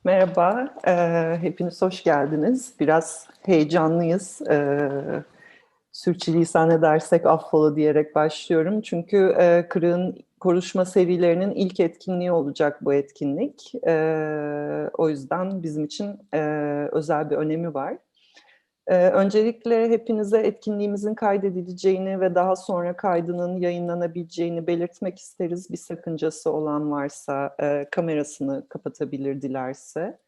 Merhaba, hepiniz hoş geldiniz. Biraz heyecanlıyız. Sürçülisan edersek affola diyerek başlıyorum. Çünkü Kırık'ın konuşma serilerinin ilk etkinliği olacak bu etkinlik. O yüzden bizim için özel bir önemi var. Öncelikle hepinize etkinliğimizin kaydedileceğini ve daha sonra kaydının yayınlanabileceğini belirtmek isteriz. Bir sakıncası olan varsa kamerasını kapatabilir dilerse.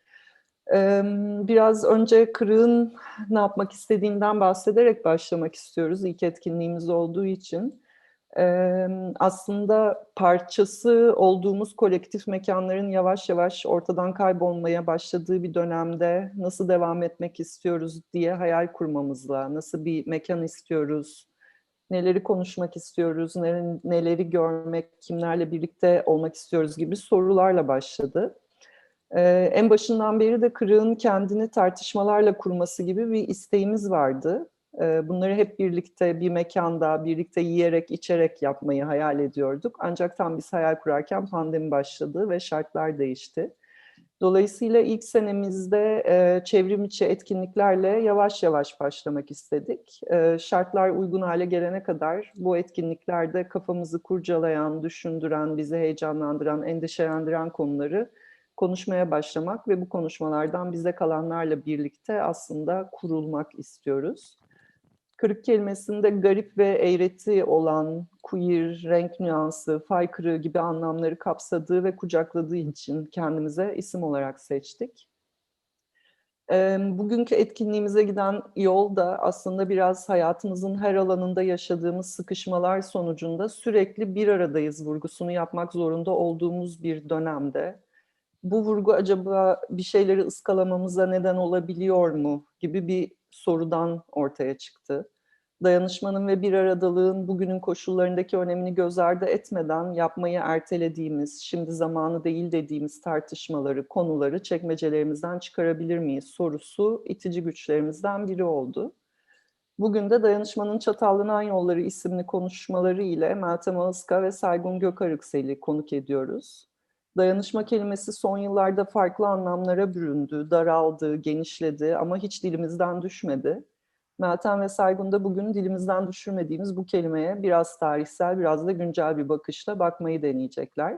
Biraz önce Kırık'ın ne yapmak istediğinden bahsederek başlamak istiyoruz ilk etkinliğimiz olduğu için. Aslında parçası olduğumuz kolektif mekanların yavaş yavaş ortadan kaybolmaya başladığı bir dönemde nasıl devam etmek istiyoruz diye hayal kurmamızla, nasıl bir mekan istiyoruz, neleri konuşmak istiyoruz, neleri görmek, kimlerle birlikte olmak istiyoruz gibi sorularla başladı. En başından beri de Kırık'ın kendini tartışmalarla kurması gibi bir isteğimiz vardı. Bunları hep birlikte bir mekanda, birlikte yiyerek, içerek yapmayı hayal ediyorduk. Ancak tam biz hayal kurarken pandemi başladı ve şartlar değişti. Dolayısıyla ilk senemizde çevrim içi etkinliklerle yavaş yavaş başlamak istedik. Şartlar uygun hale gelene kadar bu etkinliklerde kafamızı kurcalayan, düşündüren, bizi heyecanlandıran, endişelendiren konuları konuşmaya başlamak ve bu konuşmalardan bize kalanlarla birlikte aslında kurulmak istiyoruz. Kırık kelimesinde garip ve eğreti olan, queer, renk nüansı, fay kırığı gibi anlamları kapsadığı ve kucakladığı için kendimize isim olarak seçtik. Bugünkü etkinliğimize giden yol da aslında biraz hayatımızın her alanında yaşadığımız sıkışmalar sonucunda sürekli bir aradayız vurgusunu yapmak zorunda olduğumuz bir dönemde. Bu vurgu acaba bir şeyleri ıskalamamıza neden olabiliyor mu gibi bir sorudan ortaya çıktı. Dayanışmanın ve bir aradalığın bugünün koşullarındaki önemini göz ardı etmeden yapmayı ertelediğimiz, şimdi zamanı değil dediğimiz tartışmaları, konuları çekmecelerimizden çıkarabilir miyiz sorusu itici güçlerimizden biri oldu. Bugün de Dayanışmanın Çatallanan Yolları isimli konuşmaları ile Meltem Ağızka ve Saygun Gökarüksel'i konuk ediyoruz. Dayanışma kelimesi son yıllarda farklı anlamlara büründü, daraldı, genişledi ama hiç dilimizden düşmedi. Meltem ve Saygun da bugün dilimizden düşürmediğimiz bu kelimeye biraz tarihsel, biraz da güncel bir bakışla bakmayı deneyecekler.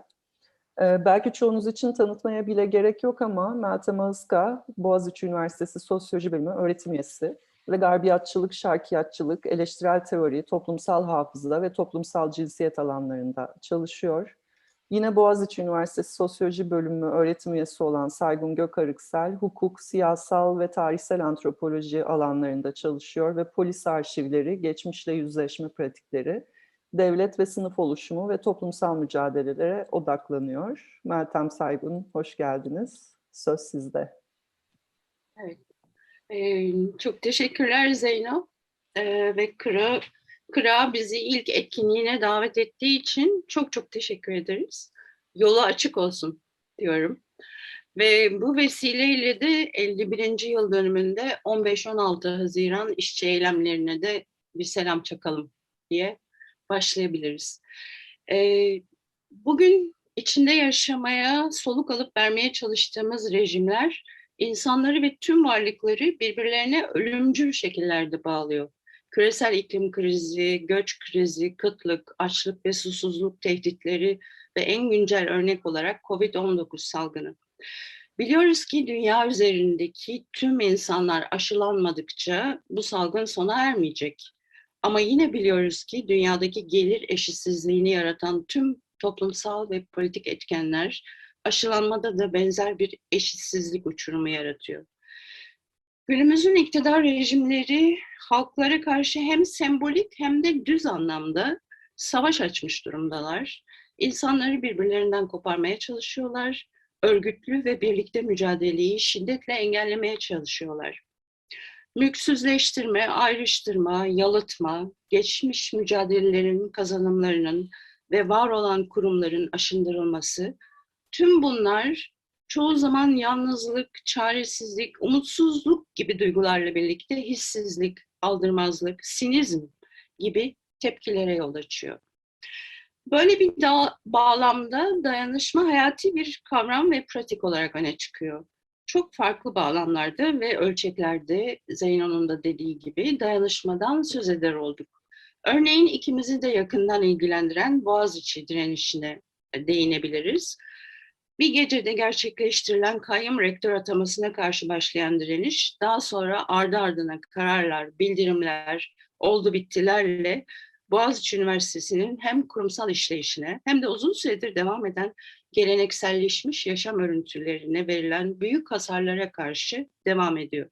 Belki çoğunuz için tanıtmaya bile gerek yok ama Meltem Ağızka, Boğaziçi Üniversitesi Sosyoloji Bölümü öğretim üyesi ve garbiyatçılık, şarkiyatçılık, eleştirel teori, toplumsal hafıza ve toplumsal cinsiyet alanlarında çalışıyor. Yine Boğaziçi Üniversitesi Sosyoloji Bölümü öğretim üyesi olan Saygun Gökarıksel, hukuk, siyasal ve tarihsel antropoloji alanlarında çalışıyor ve polis arşivleri, geçmişle yüzleşme pratikleri, devlet ve sınıf oluşumu ve toplumsal mücadelelere odaklanıyor. Meltem Saygun, hoş geldiniz. Söz sizde. Evet. Çok teşekkürler Zeyno ve Kıra bizi ilk etkinliğine davet ettiği için çok çok teşekkür ederiz. Yolu açık olsun diyorum. Ve bu vesileyle de 51. yıl dönümünde 15-16 Haziran işçi eylemlerine de bir selam çakalım diye başlayabiliriz. Bugün içinde yaşamaya, soluk alıp vermeye çalıştığımız rejimler insanları ve tüm varlıkları birbirlerine ölümcül şekillerde bağlıyor. Küresel iklim krizi, göç krizi, kıtlık, açlık ve susuzluk tehditleri ve en güncel örnek olarak COVID-19 salgını. Biliyoruz ki dünya üzerindeki tüm insanlar aşılanmadıkça bu salgın sona ermeyecek. Ama yine biliyoruz ki dünyadaki gelir eşitsizliğini yaratan tüm toplumsal ve politik etkenler aşılanmada da benzer bir eşitsizlik uçurumu yaratıyor. Günümüzün iktidar rejimleri halklara karşı hem sembolik hem de düz anlamda savaş açmış durumdalar. İnsanları birbirlerinden koparmaya çalışıyorlar. Örgütlü ve birlikte mücadeleyi şiddetle engellemeye çalışıyorlar. Mülksüzleştirme, ayrıştırma, yalıtma, geçmiş mücadelelerin kazanımlarının ve var olan kurumların aşındırılması, tüm bunlar çoğu zaman yalnızlık, çaresizlik, umutsuzluk gibi duygularla birlikte hissizlik, aldırmazlık, sinizm gibi tepkilere yol açıyor. Böyle bir bağlamda dayanışma hayati bir kavram ve pratik olarak öne çıkıyor. çok farklı bağlamlarda ve ölçeklerde Zeyno'nun da dediği gibi dayanışmadan söz eder olduk. Örneğin ikimizi de yakından ilgilendiren Boğaziçi direnişine değinebiliriz. Bir gecede gerçekleştirilen kayyum rektör atamasına karşı başlayan direniş, daha sonra ardı ardına kararlar, bildirimler, oldu bittilerle Boğaziçi Üniversitesi'nin hem kurumsal işleyişine hem de uzun süredir devam eden gelenekselleşmiş yaşam örüntülerine verilen büyük hasarlara karşı devam ediyor.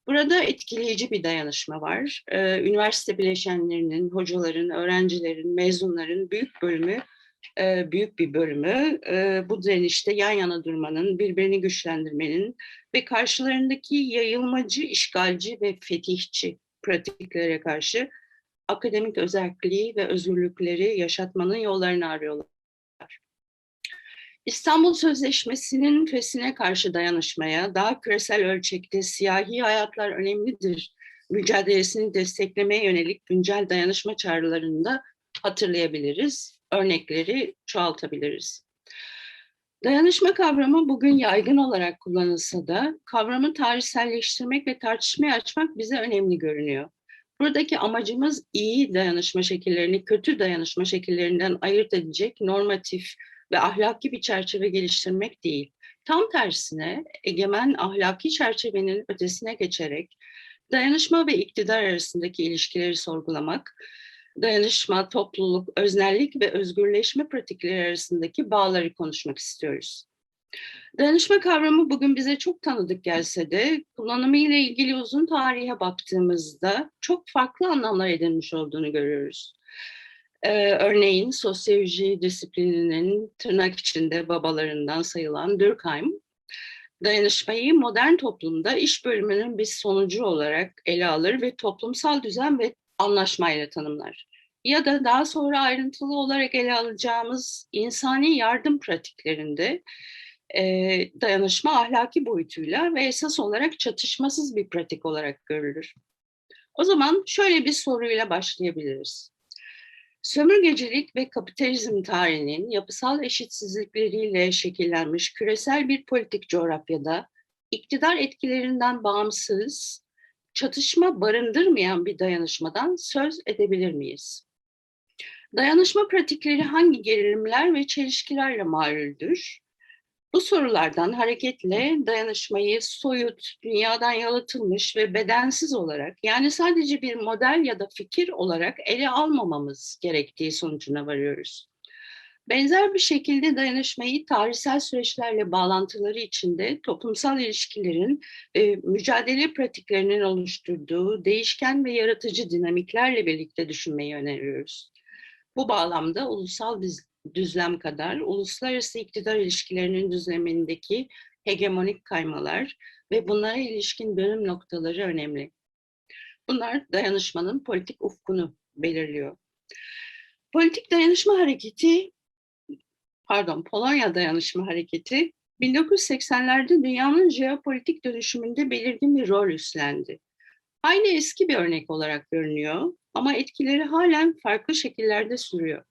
Burada etkileyici bir dayanışma var. Üniversite bileşenlerinin, hocaların, öğrencilerin, mezunların büyük bir bölümü bu direnişte yan yana durmanın, birbirini güçlendirmenin ve karşılarındaki yayılmacı, işgalci ve fetihçi pratiklere karşı akademik özelliği ve özgürlükleri yaşatmanın yollarını arıyorlar. İstanbul Sözleşmesi'nin fesine karşı dayanışmaya, daha küresel ölçekte siyahi hayatlar önemlidir mücadelesini desteklemeye yönelik güncel dayanışma çağrılarını da hatırlayabiliriz, örnekleri çoğaltabiliriz. Dayanışma kavramı bugün yaygın olarak kullanılsa da kavramı tarihselleştirmek ve tartışmaya açmak bize önemli görünüyor. Buradaki amacımız iyi dayanışma şekillerini kötü dayanışma şekillerinden ayırt edecek normatif ve ahlaki bir çerçeve geliştirmek değil. Tam tersine egemen ahlaki çerçevenin ötesine geçerek dayanışma ve iktidar arasındaki ilişkileri sorgulamak, dayanışma, topluluk, öznellik ve özgürleşme pratikleri arasındaki bağları konuşmak istiyoruz. Dayanışma kavramı bugün bize çok tanıdık gelse de kullanımıyla ilgili uzun tarihe baktığımızda çok farklı anlamlar edinmiş olduğunu görüyoruz. Örneğin sosyoloji disiplininin tırnak içinde babalarından sayılan Durkheim, dayanışmayı modern toplumda iş bölümünün bir sonucu olarak ele alır ve toplumsal düzen ve anlaşmayla tanımlar. Ya da daha sonra ayrıntılı olarak ele alacağımız insani yardım pratiklerinde dayanışma ahlaki boyutuyla ve esas olarak çatışmasız bir pratik olarak görülür. O zaman şöyle bir soruyla başlayabiliriz. Sömürgecilik ve kapitalizm tarihinin yapısal eşitsizlikleriyle şekillenmiş küresel bir politik coğrafyada iktidar etkilerinden bağımsız, çatışma barındırmayan bir dayanışmadan söz edebilir miyiz? Dayanışma pratikleri hangi gerilimler ve çelişkilerle maluldür? Bu sorulardan hareketle dayanışmayı soyut, dünyadan yalıtılmış ve bedensiz olarak, yani sadece bir model ya da fikir olarak ele almamamız gerektiği sonucuna varıyoruz. Benzer bir şekilde dayanışmayı tarihsel süreçlerle bağlantıları içinde toplumsal ilişkilerin mücadele pratiklerinin oluşturduğu değişken ve yaratıcı dinamiklerle birlikte düşünmeyi öneriyoruz. Bu bağlamda ulusal düzlem kadar uluslararası iktidar ilişkilerinin düzlemindeki hegemonik kaymalar ve bunlara ilişkin dönüm noktaları önemli. Bunlar dayanışmanın politik ufkunu belirliyor. Polonya Dayanışma Hareketi 1980'lerde dünyanın jeopolitik dönüşümünde belirgin bir rol üstlendi. Aynı eski bir örnek olarak görünüyor ama etkileri halen farklı şekillerde sürüyor.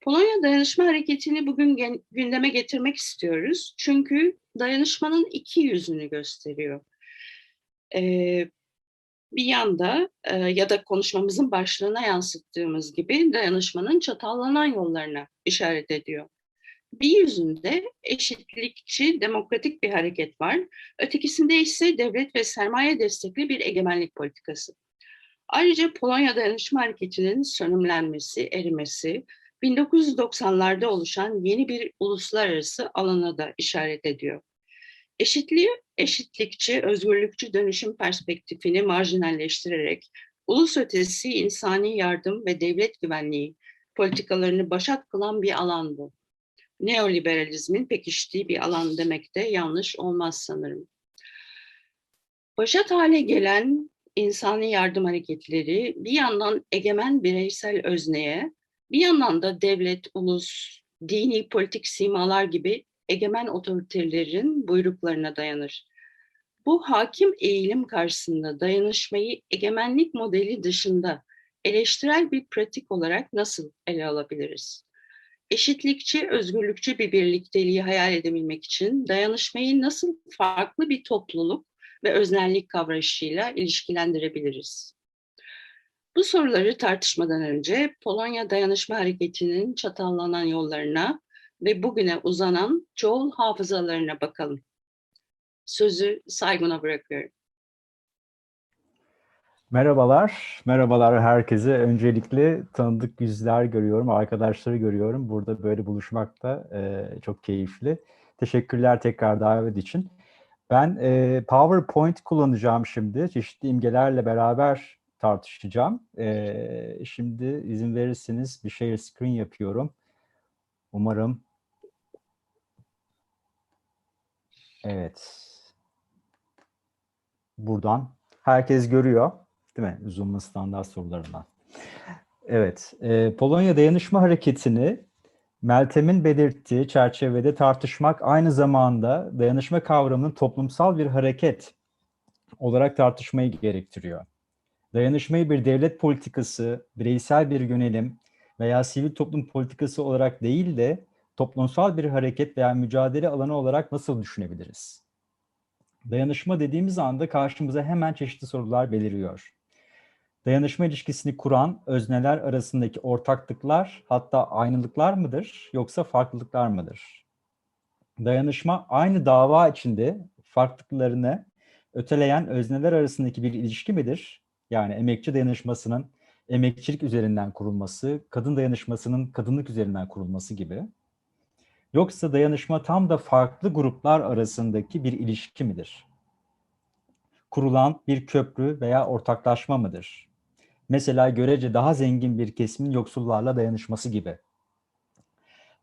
Polonya Dayanışma Hareketi'ni bugün gündeme getirmek istiyoruz. Çünkü dayanışmanın iki yüzünü gösteriyor. Bir yanda ya da konuşmamızın başlığına yansıttığımız gibi dayanışmanın çatallanan yollarına işaret ediyor. Bir yüzünde eşitlikçi, demokratik bir hareket var. Ötekisinde ise devlet ve sermaye destekli bir egemenlik politikası. Ayrıca Polonya Dayanışma Hareketi'nin sönümlenmesi, erimesi, 1990'larda oluşan yeni bir uluslararası alana da işaret ediyor. Eşitlikçi, özgürlükçü dönüşüm perspektifini marjinalleştirerek ulus ötesi insani yardım ve devlet güvenliği politikalarını başat kılan bir alan bu. Neoliberalizmin pekiştiği bir alan demek de yanlış olmaz sanırım. Başat hale gelen insani yardım hareketleri bir yandan egemen bireysel özneye, bir yandan da devlet, ulus, dini, politik simalar gibi egemen otoritelerin buyruklarına dayanır. Bu hakim eğilim karşısında dayanışmayı egemenlik modeli dışında eleştirel bir pratik olarak nasıl ele alabiliriz? Eşitlikçi, özgürlükçü bir birlikteliği hayal edebilmek için dayanışmayı nasıl farklı bir topluluk ve öznellik kavrayışıyla ilişkilendirebiliriz? Bu soruları tartışmadan önce Polonya Dayanışma Hareketi'nin çatallanan yollarına ve bugüne uzanan çoğul hafızalarına bakalım. Sözü Saygun'a bırakıyorum. Merhabalar, merhabalar herkese. Öncelikle tanıdık yüzler görüyorum, arkadaşları görüyorum. Burada böyle buluşmak da çok keyifli. Teşekkürler tekrar davet için. Ben PowerPoint kullanacağım şimdi. Çeşitli imgelerle beraber tartışacağım. Şimdi izin verirseniz bir share screen yapıyorum. Umarım. Evet. Buradan herkes görüyor, değil mi? Zoom'un standart sorularından. Evet, Polonya Dayanışma Hareketi'ni Meltem'in belirttiği çerçevede tartışmak aynı zamanda dayanışma kavramının toplumsal bir hareket olarak tartışmayı gerektiriyor. Dayanışmayı bir devlet politikası, bireysel bir yönelim veya sivil toplum politikası olarak değil de toplumsal bir hareket veya mücadele alanı olarak nasıl düşünebiliriz? Dayanışma dediğimiz anda karşımıza hemen çeşitli sorular beliriyor. Dayanışma ilişkisini kuran özneler arasındaki ortaklıklar hatta aynılıklar mıdır yoksa farklılıklar mıdır? Dayanışma aynı dava içinde farklılıklarını öteleyen özneler arasındaki bir ilişki midir? Yani emekçi dayanışmasının emekçilik üzerinden kurulması, kadın dayanışmasının kadınlık üzerinden kurulması gibi. Yoksa dayanışma tam da farklı gruplar arasındaki bir ilişki midir? Kurulan bir köprü veya ortaklaşma mıdır? Mesela görece daha zengin bir kesimin yoksullarla dayanışması gibi.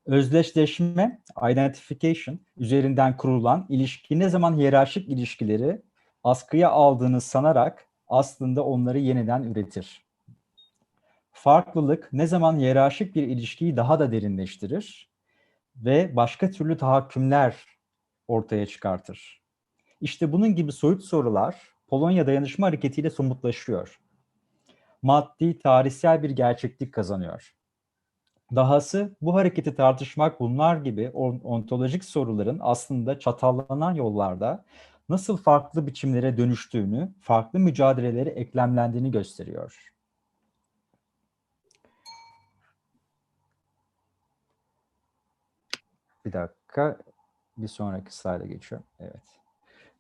Özdeşleşme, identification üzerinden kurulan ilişki ne zaman hiyerarşik ilişkileri askıya aldığını sanarak aslında onları yeniden üretir. Farklılık ne zaman hiyerarşik bir ilişkiyi daha da derinleştirir ve başka türlü tahakkümler ortaya çıkartır. İşte bunun gibi soyut sorular Polonya Dayanışma Hareketi ile somutlaşıyor. Maddi, tarihsel bir gerçeklik kazanıyor. Dahası bu hareketi tartışmak bunlar gibi ontolojik soruların aslında çatallanan yollarda nasıl farklı biçimlere dönüştüğünü, farklı mücadelelere eklemlendiğini gösteriyor. Bir dakika, bir sonraki slayda geçiyorum. Evet.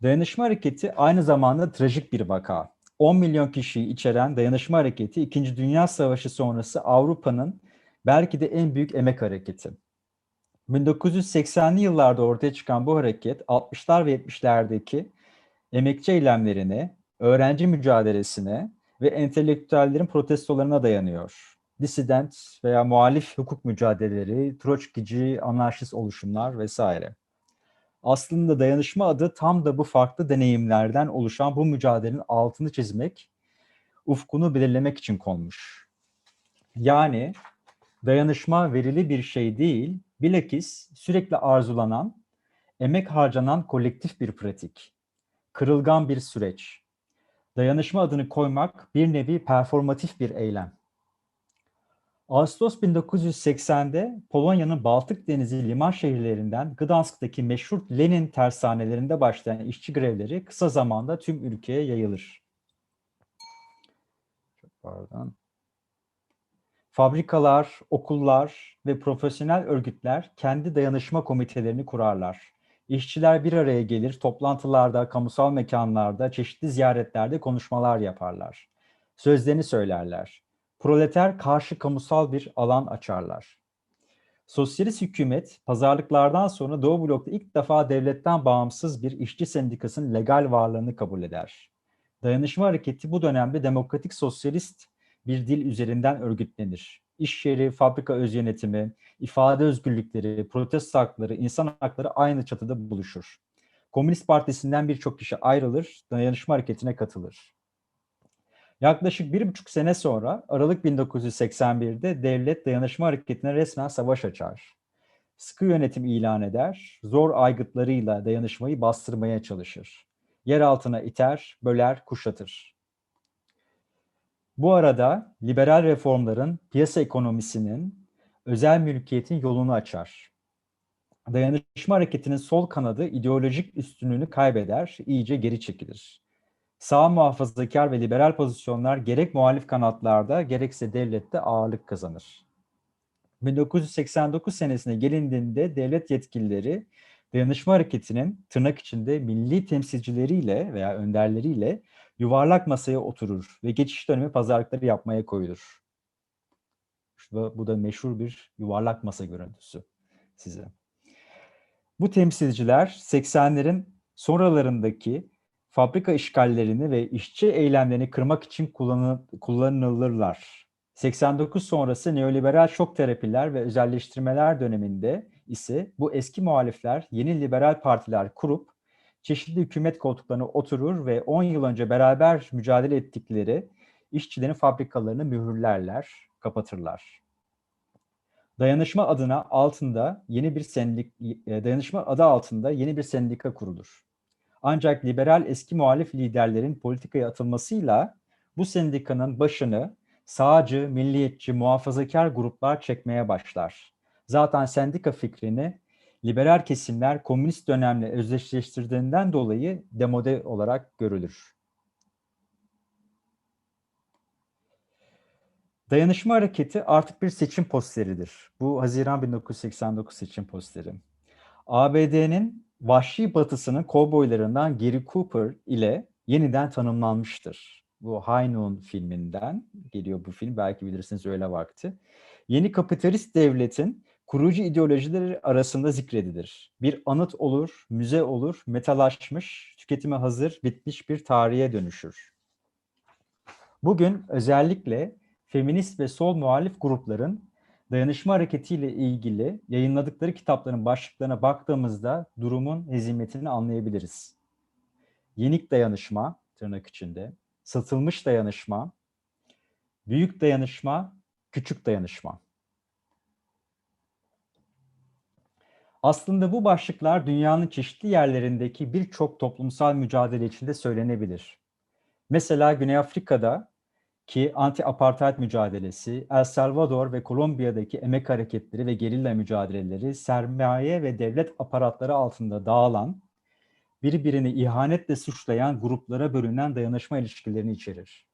Dayanışma hareketi aynı zamanda trajik bir vaka. 10 milyon kişiyi içeren dayanışma hareketi 2. Dünya Savaşı sonrası Avrupa'nın belki de en büyük emek hareketi. 1980'li yıllarda ortaya çıkan bu hareket 60'lar ve 70'lerdeki emekçi eylemlerine, öğrenci mücadelesine ve entelektüellerin protestolarına dayanıyor. Disident veya muhalif hukuk mücadeleleri, Troçkici, anarşist oluşumlar vesaire. Aslında dayanışma adı tam da bu farklı deneyimlerden oluşan bu mücadelenin altını çizmek, ufkunu belirlemek için konmuş. Yani dayanışma verili bir şey değil, bilakis sürekli arzulanan, emek harcanan kolektif bir pratik, kırılgan bir süreç. Dayanışma adını koymak bir nevi performatif bir eylem. Ağustos 1980'de Polonya'nın Baltık Denizi liman şehirlerinden Gdansk'taki meşhur Lenin tersanelerinde başlayan işçi grevleri kısa zamanda tüm ülkeye yayılır. Pardon. Fabrikalar, okullar ve profesyonel örgütler kendi dayanışma komitelerini kurarlar. İşçiler bir araya gelir, toplantılarda, kamusal mekanlarda, çeşitli ziyaretlerde konuşmalar yaparlar. Sözlerini söylerler. Proleter karşı kamusal bir alan açarlar. Sosyalist hükümet, pazarlıklardan sonra Doğu blokta ilk defa devletten bağımsız bir işçi sendikasının legal varlığını kabul eder. Dayanışma hareketi bu dönemde demokratik sosyalist bir dil üzerinden örgütlenir. İş yeri, fabrika öz yönetimi, ifade özgürlükleri, protesto hakları, insan hakları aynı çatıda buluşur. Komünist Partisi'nden birçok kişi ayrılır, dayanışma hareketine katılır. Yaklaşık 1,5 sene sonra Aralık 1981'de devlet dayanışma hareketine resmen savaş açar. Sıkı yönetim ilan eder, zor aygıtlarıyla dayanışmayı bastırmaya çalışır. Yer altına iter, böler, kuşatır. Bu arada liberal reformların, piyasa ekonomisinin, özel mülkiyetin yolunu açar. Dayanışma hareketinin sol kanadı ideolojik üstünlüğünü kaybeder, iyice geri çekilir. Sağ muhafazakar ve liberal pozisyonlar gerek muhalif kanatlarda gerekse devlette ağırlık kazanır. 1989 senesine gelindiğinde devlet yetkilileri dayanışma hareketinin tırnak içinde milli temsilcileriyle veya önderleriyle yuvarlak masaya oturur ve geçiş dönemi pazarlıkları yapmaya koyulur. Bu da meşhur bir yuvarlak masa görüntüsü size. Bu temsilciler 80'lerin sonralarındaki fabrika işgallerini ve işçi eylemlerini kırmak için kullanılırlar. 89 sonrası neoliberal şok terapiler ve özelleştirmeler döneminde ise bu eski muhalifler yeni liberal partiler kurup çeşitli hükümet koltuklarına oturur ve 10 yıl önce beraber mücadele ettikleri işçilerin fabrikalarını mühürlerler, kapatırlar. Dayanışma adı altında yeni bir sendika kurulur. Ancak liberal eski muhalif liderlerin politikaya atılmasıyla bu sendikanın başını sağcı, milliyetçi, muhafazakar gruplar çekmeye başlar. Zaten sendika fikrini liberal kesimler komünist dönemle özdeşleştirdiğinden dolayı demode olarak görülür. Dayanışma hareketi artık bir seçim posteridir. Bu Haziran 1989 seçim posteri. ABD'nin vahşi batısının kovboylarından Gary Cooper ile yeniden tanımlanmıştır. Bu High Noon filminden geliyor bu film. Belki bilirsiniz, öyle vakti. Yeni kapitalist devletin kurucu ideolojileri arasında zikredilir. Bir anıt olur, müze olur, metalaşmış, tüketime hazır, bitmiş bir tarihe dönüşür. Bugün özellikle feminist ve sol muhalif grupların dayanışma hareketiyle ilgili yayınladıkları kitapların başlıklarına baktığımızda durumun hezimetini anlayabiliriz. Yenik dayanışma, tırnak içinde, satılmış dayanışma, büyük dayanışma, küçük dayanışma. Aslında bu başlıklar dünyanın çeşitli yerlerindeki birçok toplumsal mücadele içinde söylenebilir. Mesela Güney Afrika'da ki anti-apartheid mücadelesi, El Salvador ve Kolombiya'daki emek hareketleri ve gerilla mücadeleleri sermaye ve devlet aparatları altında dağılan, birbirini ihanetle suçlayan gruplara bölünen dayanışma ilişkilerini içerir.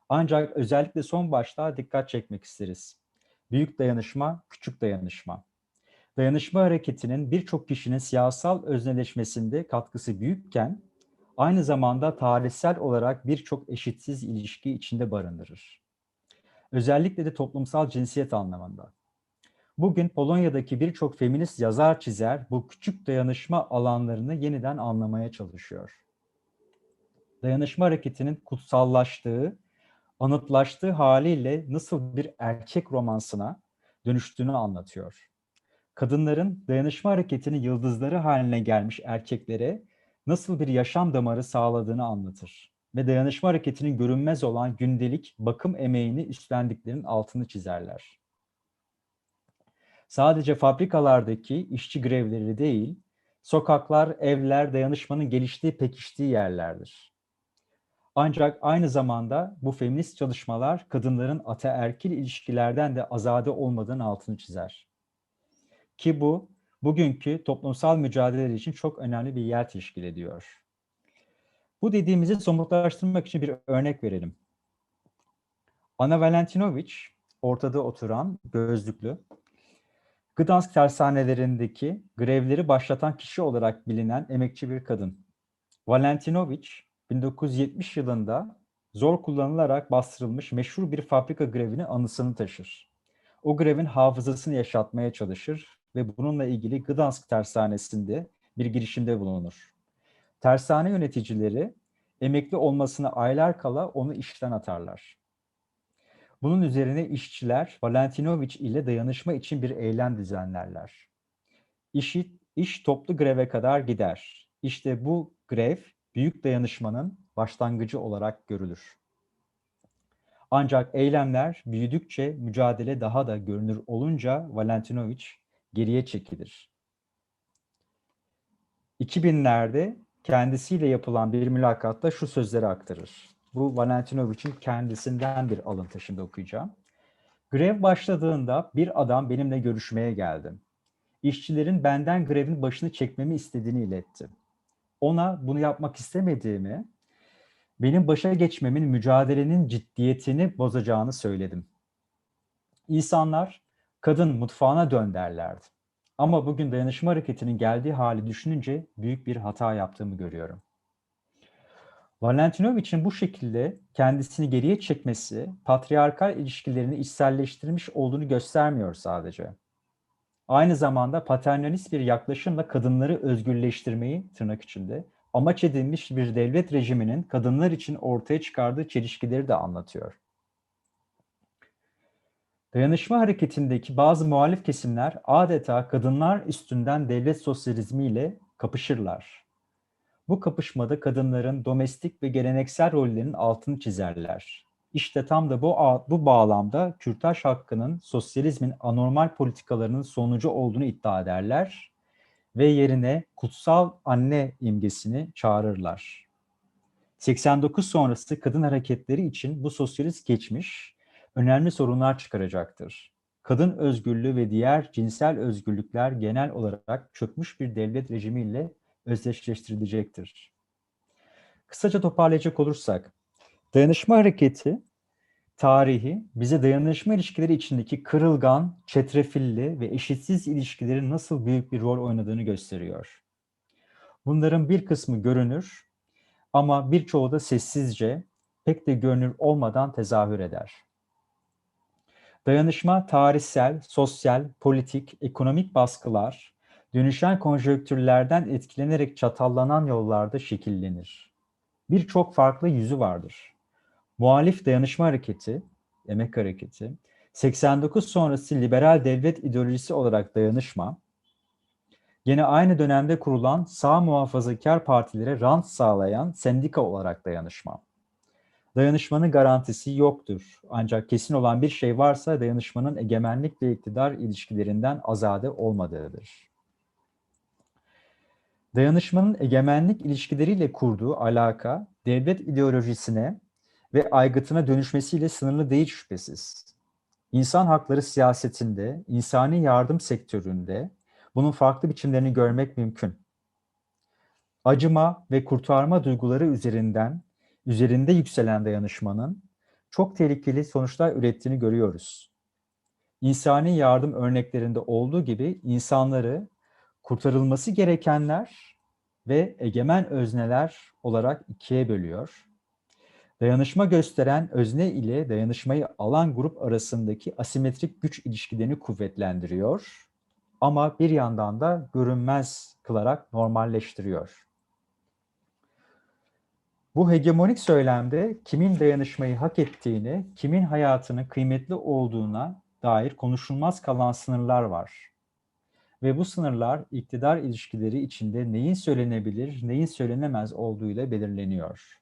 Ancak özellikle son başlığa dikkat çekmek isteriz. Büyük dayanışma, küçük dayanışma. Dayanışma hareketinin birçok kişinin siyasal özneleşmesinde katkısı büyükken, aynı zamanda tarihsel olarak birçok eşitsiz ilişki içinde barındırır. Özellikle de toplumsal cinsiyet anlamında. Bugün Polonya'daki birçok feminist yazar çizer bu küçük dayanışma alanlarını yeniden anlamaya çalışıyor. Dayanışma hareketinin kutsallaştığı, anıtlaştığı haliyle nasıl bir erkek romansına dönüştüğünü anlatıyor. Kadınların dayanışma hareketinin yıldızları haline gelmiş erkeklere nasıl bir yaşam damarı sağladığını anlatır ve dayanışma hareketinin görünmez olan gündelik bakım emeğini üstlendiklerinin altını çizerler. Sadece fabrikalardaki işçi grevleri değil, sokaklar, evler dayanışmanın geliştiği, pekiştiği yerlerdir. Ancak aynı zamanda bu feminist çalışmalar kadınların ataerkil ilişkilerden de azade olmadığının altını çizer. Ki bu, bugünkü toplumsal mücadele için çok önemli bir yer teşkil ediyor. Bu dediğimizi somutlaştırmak için bir örnek verelim. Anna Valentinović, ortada oturan, gözlüklü, Gdansk tersanelerindeki grevleri başlatan kişi olarak bilinen emekçi bir kadın. Valentinović, 1970 yılında zor kullanılarak bastırılmış meşhur bir fabrika grevinin anısını taşır. O grevin hafızasını yaşatmaya çalışır ve bununla ilgili Gdansk tersanesinde bir girişimde bulunur. Tersane yöneticileri emekli olmasına aylar kala onu işten atarlar. Bunun üzerine işçiler Valentinović ile dayanışma için bir eylem düzenlerler. İş toplu greve kadar gider. İşte bu grev büyük dayanışmanın başlangıcı olarak görülür. Ancak eylemler büyüdükçe mücadele daha da görünür olunca Valentinović geriye çekilir. 2000'lerde kendisiyle yapılan bir mülakatta şu sözleri aktarır. Bu Valentinović'in kendisinden bir alıntı, şimdi okuyacağım. Grev başladığında bir adam benimle görüşmeye geldi. İşçilerin benden grevin başını çekmemi istediğini iletti. Ona bunu yapmak istemediğimi, benim başa geçmemin mücadelenin ciddiyetini bozacağını söyledim. İnsanlar, kadın mutfağına dön derlerdi. Ama bugün dayanışma hareketinin geldiği hali düşününce büyük bir hata yaptığımı görüyorum. Valentinovich'in bu şekilde kendisini geriye çekmesi, patriarkal ilişkilerini içselleştirmiş olduğunu göstermiyor sadece. Aynı zamanda paternalist bir yaklaşımla kadınları özgürleştirmeyi, tırnak içinde, amaç edilmiş bir devlet rejiminin kadınlar için ortaya çıkardığı çelişkileri de anlatıyor. Dayanışma hareketindeki bazı muhalif kesimler adeta kadınlar üstünden devlet sosyalizmiyle kapışırlar. Bu kapışmada kadınların domestik ve geleneksel rollerinin altını çizerler. İşte tam da bu bağlamda kürtaj hakkının sosyalizmin anormal politikalarının sonucu olduğunu iddia ederler ve yerine kutsal anne imgesini çağırırlar. 89 sonrası kadın hareketleri için bu sosyalist geçmiş önemli sorunlar çıkaracaktır. Kadın özgürlüğü ve diğer cinsel özgürlükler genel olarak çökmüş bir devlet rejimiyle özdeşleştirilecektir. Kısaca toparlayacak olursak, dayanışma hareketi tarihi bize dayanışma ilişkileri içindeki kırılgan, çetrefilli ve eşitsiz ilişkilerin nasıl büyük bir rol oynadığını gösteriyor. Bunların bir kısmı görünür ama birçoğu da sessizce, pek de görünür olmadan tezahür eder. Dayanışma tarihsel, sosyal, politik, ekonomik baskılar, dönüşen konjonktürlerden etkilenerek çatallanan yollarda şekillenir. Birçok farklı yüzü vardır. Muhalif dayanışma hareketi, emek hareketi, 89 sonrası liberal devlet ideolojisi olarak dayanışma, yine aynı dönemde kurulan sağ muhafazakar partilere rant sağlayan sendika olarak dayanışma. Dayanışmanın garantisi yoktur. Ancak kesin olan bir şey varsa dayanışmanın egemenlik ve iktidar ilişkilerinden azade olmadığıdır. Dayanışmanın egemenlik ilişkileriyle kurduğu alaka, devlet ideolojisine ve aygıtına dönüşmesiyle sınırlı değil şüphesiz. İnsan hakları siyasetinde, insani yardım sektöründe bunun farklı biçimlerini görmek mümkün. Acıma ve kurtarma duyguları üzerinde yükselen dayanışmanın çok tehlikeli sonuçlar ürettiğini görüyoruz. İnsani yardım örneklerinde olduğu gibi insanları kurtarılması gerekenler ve egemen özneler olarak ikiye bölüyor. Dayanışma gösteren özne ile dayanışmayı alan grup arasındaki asimetrik güç ilişkilerini kuvvetlendiriyor ama bir yandan da görünmez kılarak normalleştiriyor. Bu hegemonik söylemde kimin dayanışmayı hak ettiğini, kimin hayatının kıymetli olduğuna dair konuşulmaz kalan sınırlar var. Ve bu sınırlar iktidar ilişkileri içinde neyin söylenebilir, neyin söylenemez olduğuyla belirleniyor.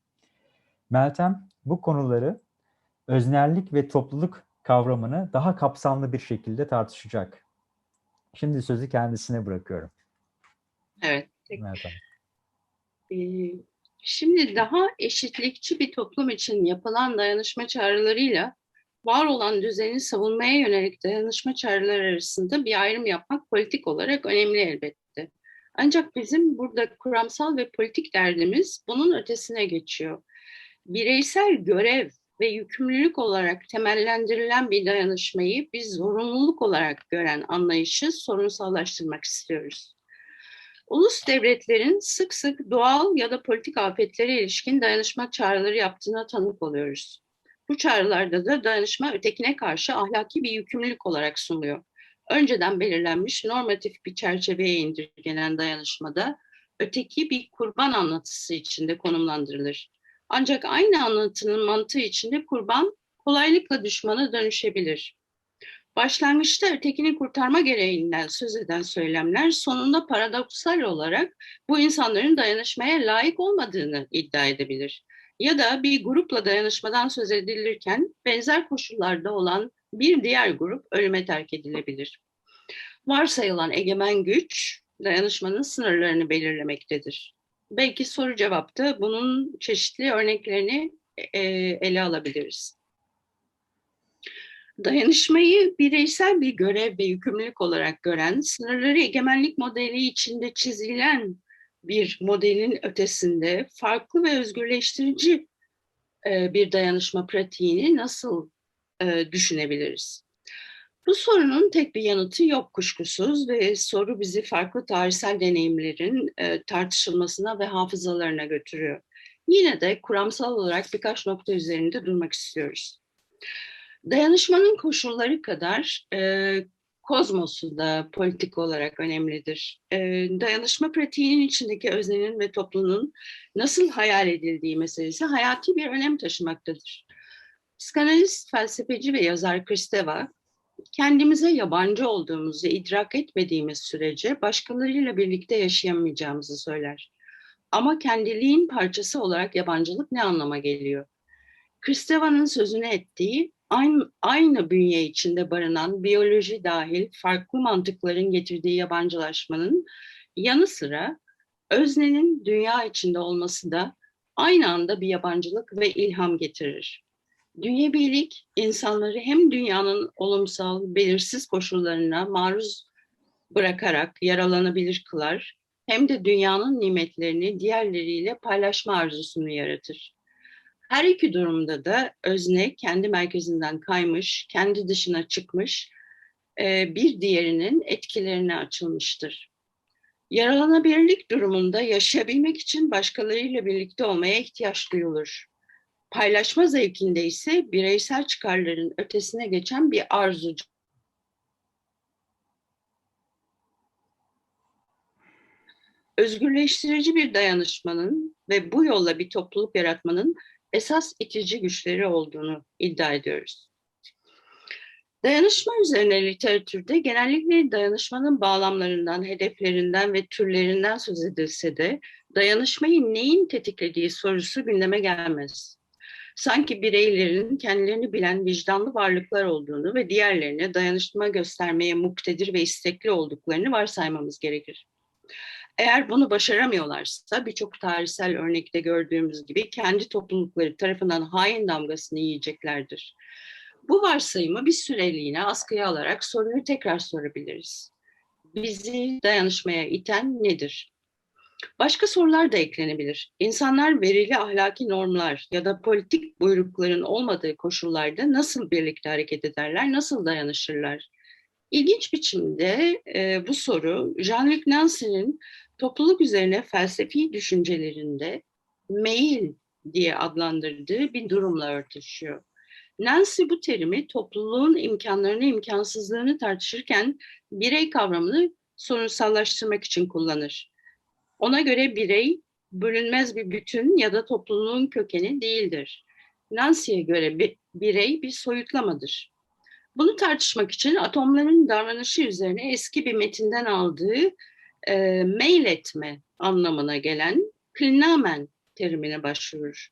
Meltem bu konuları öznellik ve topluluk kavramını daha kapsamlı bir şekilde tartışacak. Şimdi sözü kendisine bırakıyorum. Evet. Meltem. Ee, Şimdi daha eşitlikçi bir toplum için yapılan dayanışma çağrılarıyla var olan düzeni savunmaya yönelik dayanışma çağrıları arasında bir ayrım yapmak politik olarak önemli elbette. Ancak bizim burada kuramsal ve politik derdimiz bunun ötesine geçiyor. Bireysel görev ve yükümlülük olarak temellendirilen bir dayanışmayı biz zorunluluk olarak gören anlayışı sorunsallaştırmak istiyoruz. Ulus devletlerin sık sık doğal ya da politik afetlere ilişkin dayanışma çağrıları yaptığına tanık oluyoruz. Bu çağrılarda da dayanışma ötekine karşı ahlaki bir yükümlülük olarak sunuluyor. Önceden belirlenmiş normatif bir çerçeveye indirgenen dayanışmada öteki bir kurban anlatısı içinde konumlandırılır. Ancak aynı anlatının mantığı içinde kurban kolaylıkla düşmana dönüşebilir. Başlangıçta ötekini kurtarma gereğinden söz eden söylemler sonunda paradoksal olarak bu insanların dayanışmaya layık olmadığını iddia edebilir. Ya da bir grupla dayanışmadan söz edilirken benzer koşullarda olan bir diğer grup ölüme terk edilebilir. Varsayılan egemen güç dayanışmanın sınırlarını belirlemektedir. Belki soru cevapta bunun çeşitli örneklerini ele alabiliriz. Dayanışmayı bireysel bir görev ve yükümlülük olarak gören, sınırları egemenlik modeli içinde çizilen bir modelin ötesinde farklı ve özgürleştirici bir dayanışma pratiğini nasıl düşünebiliriz? Bu sorunun tek bir yanıtı yok kuşkusuz ve soru bizi farklı tarihsel deneyimlerin tartışılmasına ve hafızalarına götürüyor. Yine de kuramsal olarak birkaç nokta üzerinde durmak istiyoruz. Dayanışmanın koşulları kadar kozmosu da politik olarak önemlidir. Dayanışma pratiğinin içindeki öznenin ve toplumun nasıl hayal edildiği meselesi hayati bir önem taşımaktadır. Psikanalist, felsefeci ve yazar Kristeva, kendimize yabancı olduğumuzu idrak etmediğimiz sürece başkalarıyla birlikte yaşayamayacağımızı söyler. Ama kendiliğin parçası olarak yabancılık ne anlama geliyor? Kristeva'nın sözünü ettiği aynı bünye içinde barınan biyoloji dahil farklı mantıkların getirdiği yabancılaşmanın yanı sıra öznenin dünya içinde olması da aynı anda bir yabancılık ve ilham getirir. Dünyevilik insanları hem dünyanın olumsal, belirsiz koşullarına maruz bırakarak yaralanabilir kılar, hem de dünyanın nimetlerini diğerleriyle paylaşma arzusunu yaratır. Her iki durumda da özne kendi merkezinden kaymış, kendi dışına çıkmış, bir diğerinin etkilerine açılmıştır. Yaralanabilirlik durumunda yaşayabilmek için başkalarıyla birlikte olmaya ihtiyaç duyulur. Paylaşma zevkinde ise bireysel çıkarların ötesine geçen bir arzucu. Özgürleştirici bir dayanışmanın ve bu yolla bir topluluk yaratmanın esas itici güçleri olduğunu iddia ediyoruz. Dayanışma üzerine literatürde genellikle dayanışmanın bağlamlarından, hedeflerinden ve türlerinden söz edilse de dayanışmayı neyin tetiklediği sorusu gündeme gelmez. Sanki bireylerin kendilerini bilen vicdanlı varlıklar olduğunu ve diğerlerine dayanışma göstermeye muktedir ve istekli olduklarını varsaymamız gerekir. Eğer bunu başaramıyorlarsa birçok tarihsel örnekte gördüğümüz gibi kendi toplulukları tarafından hain damgasını yiyeceklerdir. Bu varsayımı bir süreliğine askıya alarak soruyu tekrar sorabiliriz. Bizi dayanışmaya iten nedir? Başka sorular da eklenebilir. İnsanlar verili ahlaki normlar ya da politik buyrukların olmadığı koşullarda nasıl birlikte hareket ederler, nasıl dayanışırlar? İlginç biçimde bu soru Jean-Luc Nancy'nin topluluk üzerine felsefi düşüncelerinde meyil diye adlandırdığı bir durumla örtüşüyor. Nancy bu terimi topluluğun imkanlarını, imkansızlığını tartışırken birey kavramını sorunsallaştırmak için kullanır. Ona göre birey bölünmez bir bütün ya da topluluğun kökeni değildir. Nancy'ye göre birey bir soyutlamadır. Bunu tartışmak için atomların davranışı üzerine eski bir metinden aldığı meyletme anlamına gelen klinamen terimine başvurur.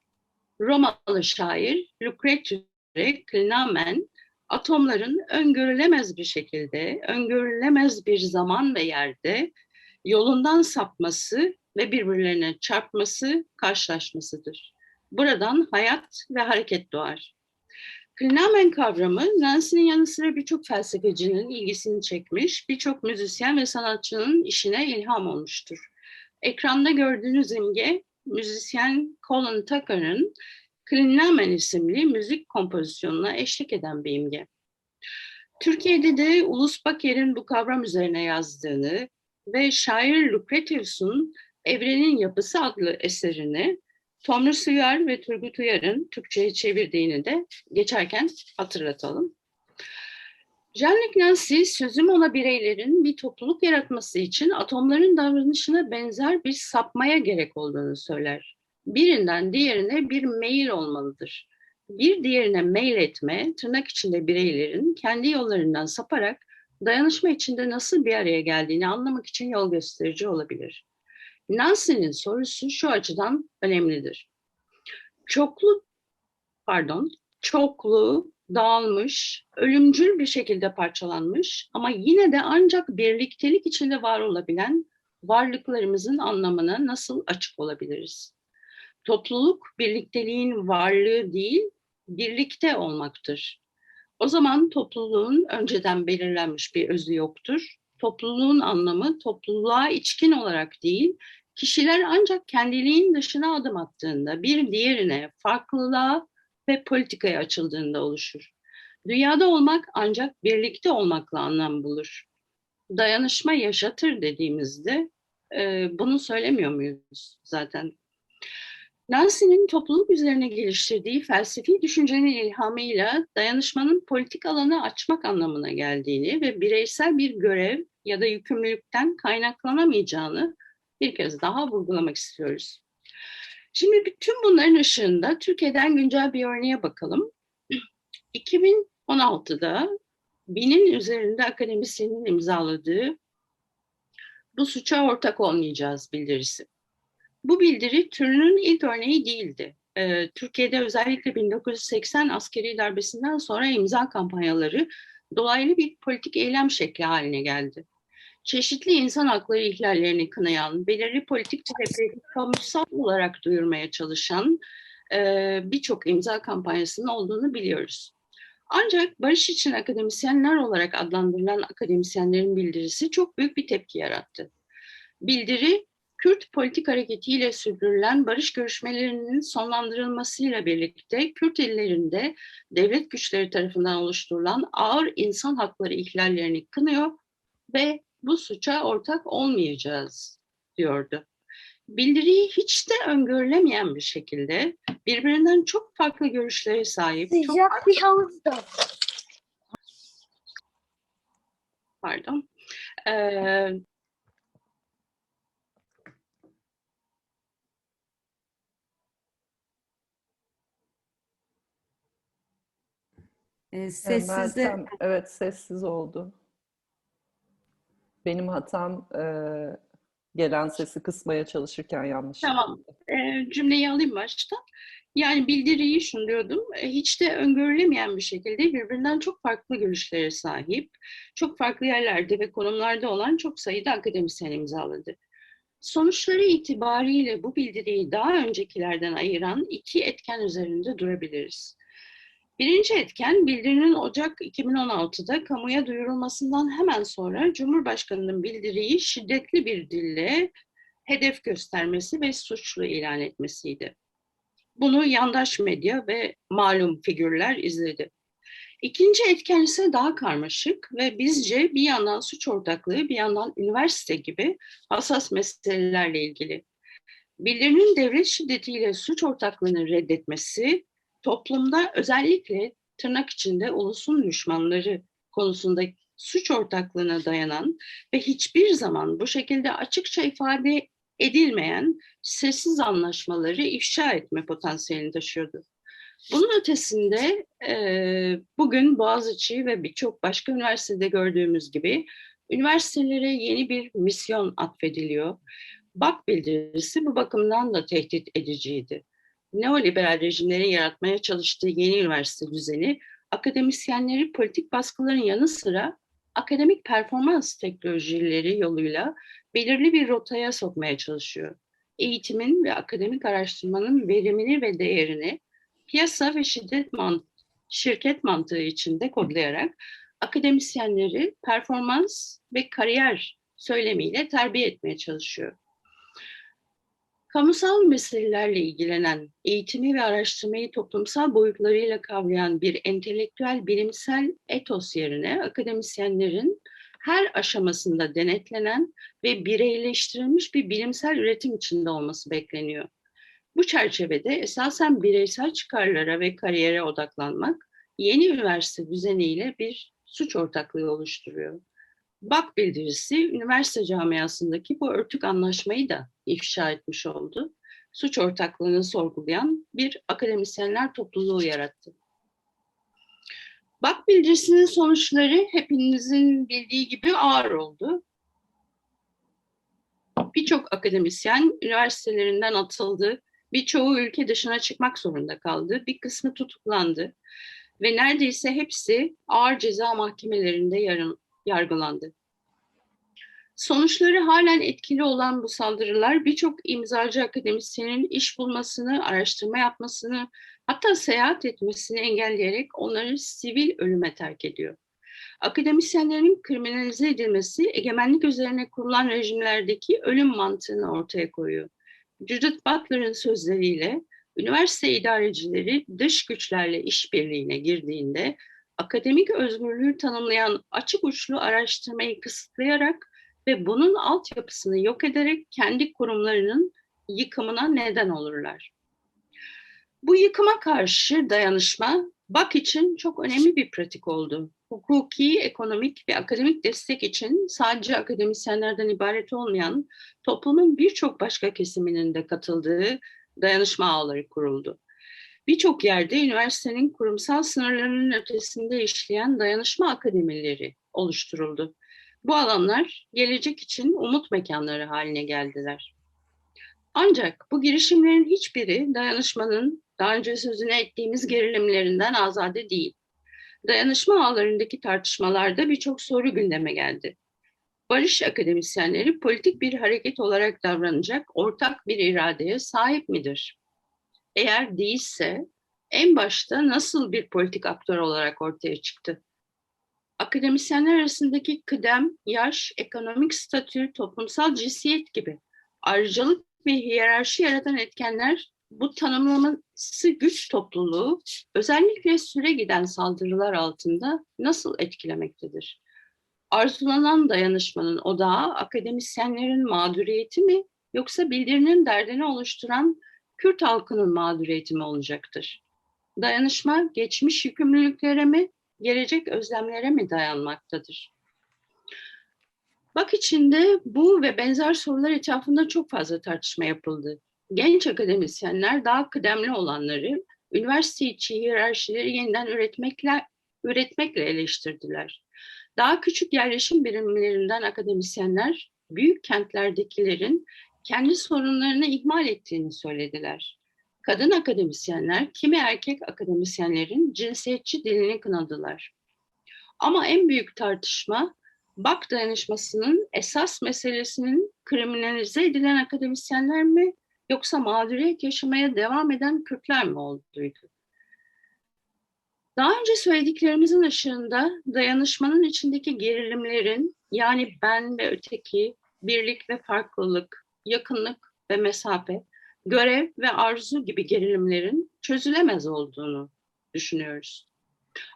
Romalı şair Lucretius'e klinamen atomların öngörülemez bir şekilde, öngörülemez bir zaman ve yerde yolundan sapması ve birbirlerine çarpması, karşılaşmasıdır. Buradan hayat ve hareket doğar. Klinamen kavramı Nancy'nin yanı sıra birçok felsefecinin ilgisini çekmiş, birçok müzisyen ve sanatçının işine ilham olmuştur. Ekranda gördüğünüz imge müzisyen Colin Tucker'ın Klinamen isimli müzik kompozisyonuna eşlik eden bir imge. Türkiye'de de Ulus Baker'in bu kavram üzerine yazdığını ve şair Lucretius'un Evrenin Yapısı adlı eserini Tomris Uyar ve Turgut Uyar'ın Türkçe'ye çevirdiğini de geçerken hatırlatalım. Jean-Luc Nancy, sözüm ona bireylerin bir topluluk yaratması için atomların davranışına benzer bir sapmaya gerek olduğunu söyler. Birinden diğerine bir meyil olmalıdır. Bir diğerine meyil etme, tırnak içinde bireylerin kendi yollarından saparak dayanışma içinde nasıl bir araya geldiğini anlamak için yol gösterici olabilir. Nancy'nin sorusu şu açıdan önemlidir. Çoklu, dağılmış, ölümcül bir şekilde parçalanmış ama yine de ancak birliktelik içinde var olabilen varlıklarımızın anlamına nasıl açık olabiliriz? Topluluk birlikteliğin varlığı değil, birlikte olmaktır. O zaman topluluğun önceden belirlenmiş bir özü yoktur. Topluluğun anlamı topluluğa içkin olarak değil, kişiler ancak kendiliğin dışına adım attığında, bir diğerine, farklılığa ve politikaya açıldığında oluşur. Dünyada olmak ancak birlikte olmakla anlam bulur. Dayanışma yaşatır dediğimizde bunu söylemiyor muyuz zaten? Nancy'nin topluluk üzerine geliştirdiği felsefi düşüncenin ilhamıyla dayanışmanın politik alanı açmak anlamına geldiğini ve bireysel bir görev ya da yükümlülükten kaynaklanamayacağını bir kez daha vurgulamak istiyoruz. Şimdi bütün bunların ışığında Türkiye'den güncel bir örneğe bakalım. 2016'da binin üzerinde akademisyenin imzaladığı "Bu suça ortak olmayacağız" bildirisi. Bu bildiri türünün ilk örneği değildi. Türkiye'de özellikle 1980 askeri darbesinden sonra imza kampanyaları dolaylı bir politik eylem şekli haline geldi. Çeşitli insan hakları ihlallerini kınayan, belirli politik talepleri kamusal olarak duyurmaya çalışan birçok imza kampanyasının olduğunu biliyoruz. Ancak barış için akademisyenler olarak adlandırılan akademisyenlerin bildirisi çok büyük bir tepki yarattı. Bildiri, Kürt politik hareketiyle sürdürülen barış görüşmelerinin sonlandırılmasıyla birlikte Kürt illerinde devlet güçleri tarafından oluşturulan ağır insan hakları ihlallerini kınıyor ve bu suça ortak olmayacağız diyordu. Bildiriyi hiç de öngörülemeyen bir şekilde birbirinden çok farklı görüşlere sahip, Sıcak bir havuzda. pardon, Sessizde Meltem, evet sessiz oldu. Benim hatam gelen sesi kısmaya çalışırken yanlış tamam, yaptım. cümleyi alayım baştan. Yani bildiriyi şunu diyordum, hiç de öngörülemeyen bir şekilde birbirinden çok farklı görüşlere sahip, çok farklı yerlerde ve konumlarda olan çok sayıda akademisyen imzaladı. Sonuçları itibariyle bu bildiriyi daha öncekilerden ayıran iki etken üzerinde durabiliriz. Birinci etken, bildirinin Ocak 2016'da kamuya duyurulmasından hemen sonra Cumhurbaşkanı'nın bildiriyi şiddetli bir dille hedef göstermesi ve suçlu ilan etmesiydi. Bunu yandaş medya ve malum figürler izledi. İkinci etken ise daha karmaşık ve bizce bir yandan suç ortaklığı, bir yandan üniversite gibi hassas meselelerle ilgili. Bildirinin devlet şiddetiyle suç ortaklığını reddetmesi, toplumda özellikle tırnak içinde ulusun düşmanları konusunda suç ortaklığına dayanan ve hiçbir zaman bu şekilde açıkça ifade edilmeyen sessiz anlaşmaları ifşa etme potansiyelini taşıyordu. Bunun ötesinde bugün Boğaziçi ve birçok başka üniversitede gördüğümüz gibi üniversitelere yeni bir misyon atfediliyor. BAK bildirisi bu bakımdan da tehdit ediciydi. Neoliberal rejimlerin yaratmaya çalıştığı yeni üniversite düzeni, akademisyenleri politik baskıların yanı sıra akademik performans teknolojileri yoluyla belirli bir rotaya sokmaya çalışıyor. Eğitimin ve akademik araştırmanın verimini ve değerini piyasa ve şirket mantığı içinde kodlayarak akademisyenleri performans ve kariyer söylemiyle terbiye etmeye çalışıyor. Kamusal meselelerle ilgilenen, eğitimi ve araştırmayı toplumsal boyutlarıyla kavrayan bir entelektüel bilimsel etos yerine akademisyenlerin her aşamasında denetlenen ve bireyleştirilmiş bir bilimsel üretim içinde olması bekleniyor. Bu çerçevede esasen bireysel çıkarlara ve kariyere odaklanmak yeni üniversite düzeniyle bir suç ortaklığı oluşturuyor. BAK bildirisi üniversite camiasındaki bu örtük anlaşmayı da ifşa etmiş oldu. Suç ortaklığını sorgulayan bir akademisyenler topluluğu yarattı. BAK bildirisinin sonuçları hepinizin bildiği gibi ağır oldu. Birçok akademisyen üniversitelerinden atıldı, birçoğu ülke dışına çıkmak zorunda kaldı, bir kısmı tutuklandı ve neredeyse hepsi ağır ceza mahkemelerinde yargılandı. Sonuçları halen etkili olan bu saldırılar birçok imzacı akademisyenin iş bulmasını, araştırma yapmasını, hatta seyahat etmesini engelleyerek onları sivil ölüme terk ediyor. Akademisyenlerin kriminalize edilmesi, egemenlik üzerine kurulan rejimlerdeki ölüm mantığını ortaya koyuyor. Judith Butler'ın sözleriyle, üniversite idarecileri dış güçlerle işbirliğine girdiğinde, akademik özgürlüğü tanımlayan açık uçlu araştırmayı kısıtlayarak ve bunun altyapısını yok ederek kendi kurumlarının yıkımına neden olurlar. Bu yıkıma karşı dayanışma, BAK için çok önemli bir pratik oldu. Hukuki, ekonomik ve akademik destek için sadece akademisyenlerden ibaret olmayan toplumun birçok başka kesiminin de katıldığı dayanışma ağları kuruldu. Birçok yerde üniversitenin kurumsal sınırlarının ötesinde işleyen dayanışma akademileri oluşturuldu. Bu alanlar gelecek için umut mekanları haline geldiler. Ancak bu girişimlerin hiçbiri dayanışmanın daha önce sözüne ettiğimiz gerilimlerinden azade değil. Dayanışma ağlarındaki tartışmalarda birçok soru gündeme geldi. Barış akademisyenleri politik bir hareket olarak davranacak ortak bir iradeye sahip midir? Eğer değilse en başta nasıl bir politik aktör olarak ortaya çıktı? Akademisyenler arasındaki kıdem, yaş, ekonomik statü, toplumsal cinsiyet gibi ayrıcalık ve hiyerarşi yaratan etkenler bu tanımlaması güç topluluğu özellikle süre giden saldırılar altında nasıl etkilemektedir? Arzulanan dayanışmanın odağı akademisyenlerin mağduriyeti mi yoksa bildirinin derdini oluşturan Kürt halkının mağduriyeti mi olacaktır? Dayanışma geçmiş yükümlülüklere mi, gelecek özlemlere mi dayanmaktadır? BAK içinde bu ve benzer sorular etrafında çok fazla tartışma yapıldı. Genç akademisyenler daha kıdemli olanları, üniversite içi hiyerarşileri yeniden üretmekle eleştirdiler. Daha küçük yerleşim birimlerinden akademisyenler, büyük kentlerdekilerin kendi sorunlarını ihmal ettiğini söylediler. Kadın akademisyenler, kimi erkek akademisyenlerin cinsiyetçi dilini kınadılar. Ama en büyük tartışma, BAK dayanışmasının esas meselesinin kriminalize edilen akademisyenler mi yoksa mağduriyet yaşamaya devam eden Kürtler mi olduğuydu. Daha önce söylediklerimizin ışığında dayanışmanın içindeki gerilimlerin yani ben ve öteki, birlik ve farklılık, yakınlık ve mesafe, görev ve arzu gibi gerilimlerin çözülemez olduğunu düşünüyoruz.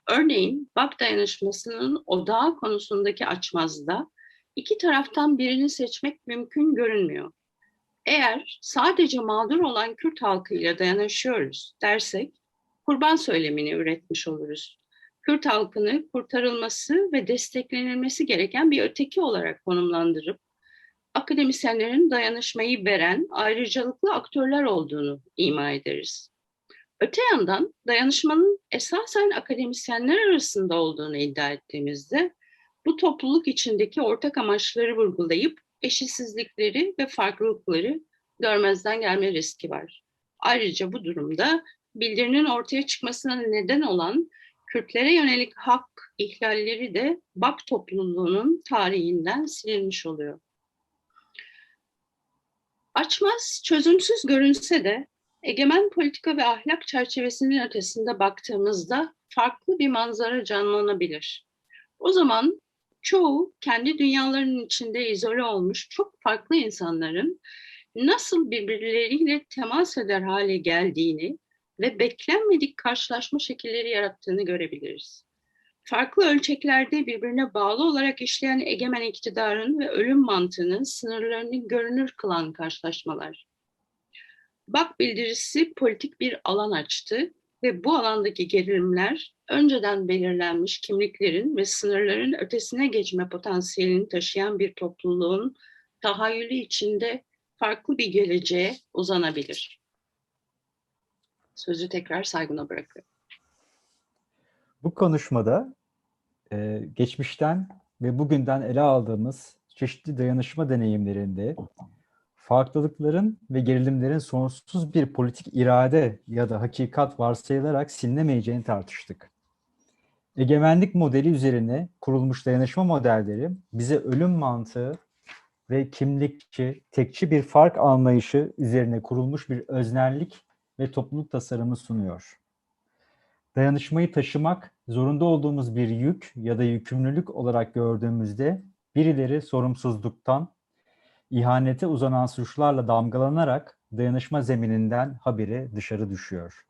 Örneğin BAK dayanışmasının odağı konusundaki açmazda iki taraftan birini seçmek mümkün görünmüyor. Eğer sadece mağdur olan Kürt halkıyla dayanışıyoruz dersek kurban söylemini üretmiş oluruz. Kürt halkını kurtarılması ve desteklenilmesi gereken bir öteki olarak konumlandırıp akademisyenlerin dayanışmayı veren ayrıcalıklı aktörler olduğunu ima ederiz. Öte yandan dayanışmanın esasen akademisyenler arasında olduğunu iddia ettiğimizde bu topluluk içindeki ortak amaçları vurgulayıp eşitsizlikleri ve farklılıkları görmezden gelme riski var. Ayrıca bu durumda bildirinin ortaya çıkmasına neden olan Kürtlere yönelik hak ihlalleri de BAK topluluğunun tarihinden silinmiş oluyor. Açmaz, çözümsüz görünse de egemen politika ve ahlak çerçevesinin ötesinde baktığımızda farklı bir manzara canlanabilir. O zaman çoğu kendi dünyalarının içinde izole olmuş çok farklı insanların nasıl birbirleriyle temas eder hale geldiğini ve beklenmedik karşılaşma şekilleri yarattığını görebiliriz. Farklı ölçeklerde birbirine bağlı olarak işleyen egemen iktidarın ve ölüm mantığının sınırlarını görünür kılan karşılaşmalar. BAK bildirisi politik bir alan açtı ve bu alandaki gerilimler önceden belirlenmiş kimliklerin ve sınırların ötesine geçme potansiyelini taşıyan bir topluluğun tahayyülü içinde farklı bir geleceğe uzanabilir. Sözü tekrar Saygun'a bırakıyorum. Bu konuşmada geçmişten ve bugünden ele aldığımız çeşitli dayanışma deneyimlerinde farklılıkların ve gerilimlerin sonsuz bir politik irade ya da hakikat varsayılarak silinemeyeceğini tartıştık. Egemenlik modeli üzerine kurulmuş dayanışma modelleri bize ölüm mantığı ve kimlikçi, tekçi bir fark anlayışı üzerine kurulmuş bir öznellik ve topluluk tasarımı sunuyor. Dayanışmayı taşımak, zorunda olduğumuz bir yük ya da yükümlülük olarak gördüğümüzde birileri sorumsuzluktan, ihanete uzanan suçlarla damgalanarak dayanışma zemininden habire dışarı düşüyor.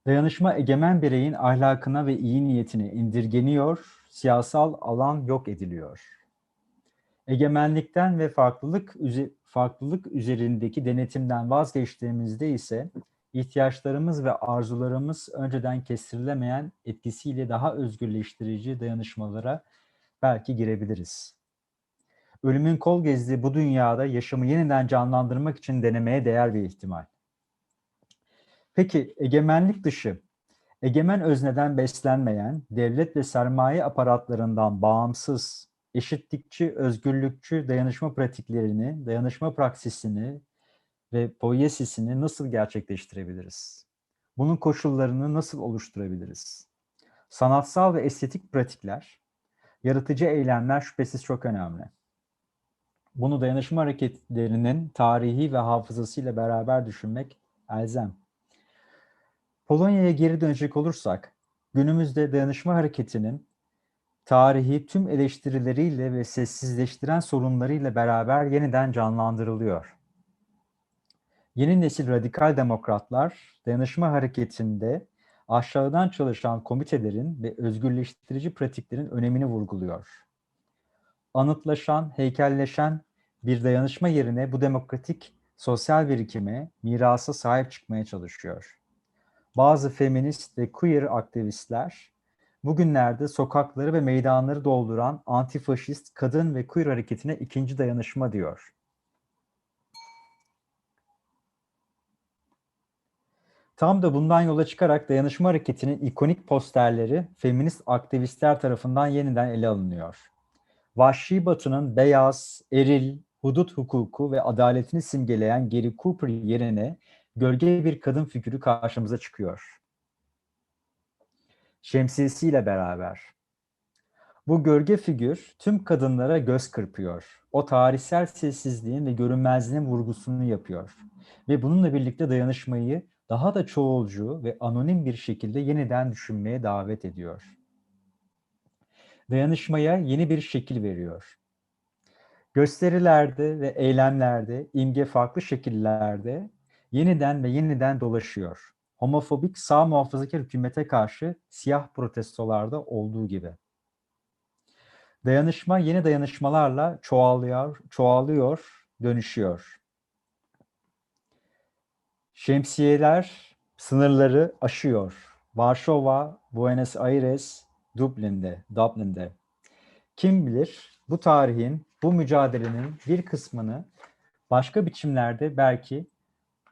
Dayanışma egemen bireyin ahlakına ve iyi niyetine indirgeniyor, siyasal alan yok ediliyor. Egemenlikten ve farklılık üzerindeki denetimden vazgeçtiğimizde ise ihtiyaçlarımız ve arzularımız önceden kestirilemeyen etkisiyle daha özgürleştirici dayanışmalara belki girebiliriz. Ölümün kol gezdiği bu dünyada yaşamı yeniden canlandırmak için denemeye değer bir ihtimal. Peki egemenlik dışı, egemen özneden beslenmeyen, devlet ve sermaye aparatlarından bağımsız, eşitlikçi, özgürlükçü dayanışma pratiklerini, dayanışma praksisini ve poiesisini nasıl gerçekleştirebiliriz? Bunun koşullarını nasıl oluşturabiliriz? Sanatsal ve estetik pratikler, yaratıcı eylemler şüphesiz çok önemli. Bunu dayanışma hareketlerinin tarihi ve hafızasıyla beraber düşünmek elzem. Polonya'ya geri dönecek olursak, günümüzde dayanışma hareketinin tarihi tüm eleştirileriyle ve sessizleştiren sorunlarıyla beraber yeniden canlandırılıyor. Yeni nesil radikal demokratlar, dayanışma hareketinde aşağıdan çalışan komitelerin ve özgürleştirici pratiklerin önemini vurguluyor. Anıtlaşan, heykelleşen bir dayanışma yerine bu demokratik sosyal birikime, mirasa sahip çıkmaya çalışıyor. Bazı feminist ve queer aktivistler bugünlerde sokakları ve meydanları dolduran antifaşist kadın ve queer hareketine ikinci dayanışma diyor. Tam da bundan yola çıkarak dayanışma hareketinin ikonik posterleri feminist aktivistler tarafından yeniden ele alınıyor. Vahşi Batı'nın beyaz, eril, hudut hukuku ve adaletini simgeleyen Gary Cooper yerine gölge bir kadın figürü karşımıza çıkıyor. Şemsiyesiyle beraber. Bu gölge figür tüm kadınlara göz kırpıyor. O tarihsel sessizliğin ve görünmezliğin vurgusunu yapıyor. Ve bununla birlikte dayanışmayı daha da çoğulcu ve anonim bir şekilde yeniden düşünmeye davet ediyor. Dayanışmaya yeni bir şekil veriyor. Gösterilerde ve eylemlerde imge farklı şekillerde yeniden ve yeniden dolaşıyor. Homofobik sağ muhafazakar hükümete karşı siyah protestolarda olduğu gibi. Dayanışma yeni dayanışmalarla çoğalıyor, dönüşüyor. Şemsiyeler sınırları aşıyor. Varşova, Buenos Aires, Dublin'de. Kim bilir bu tarihin, bu mücadelenin bir kısmını başka biçimlerde belki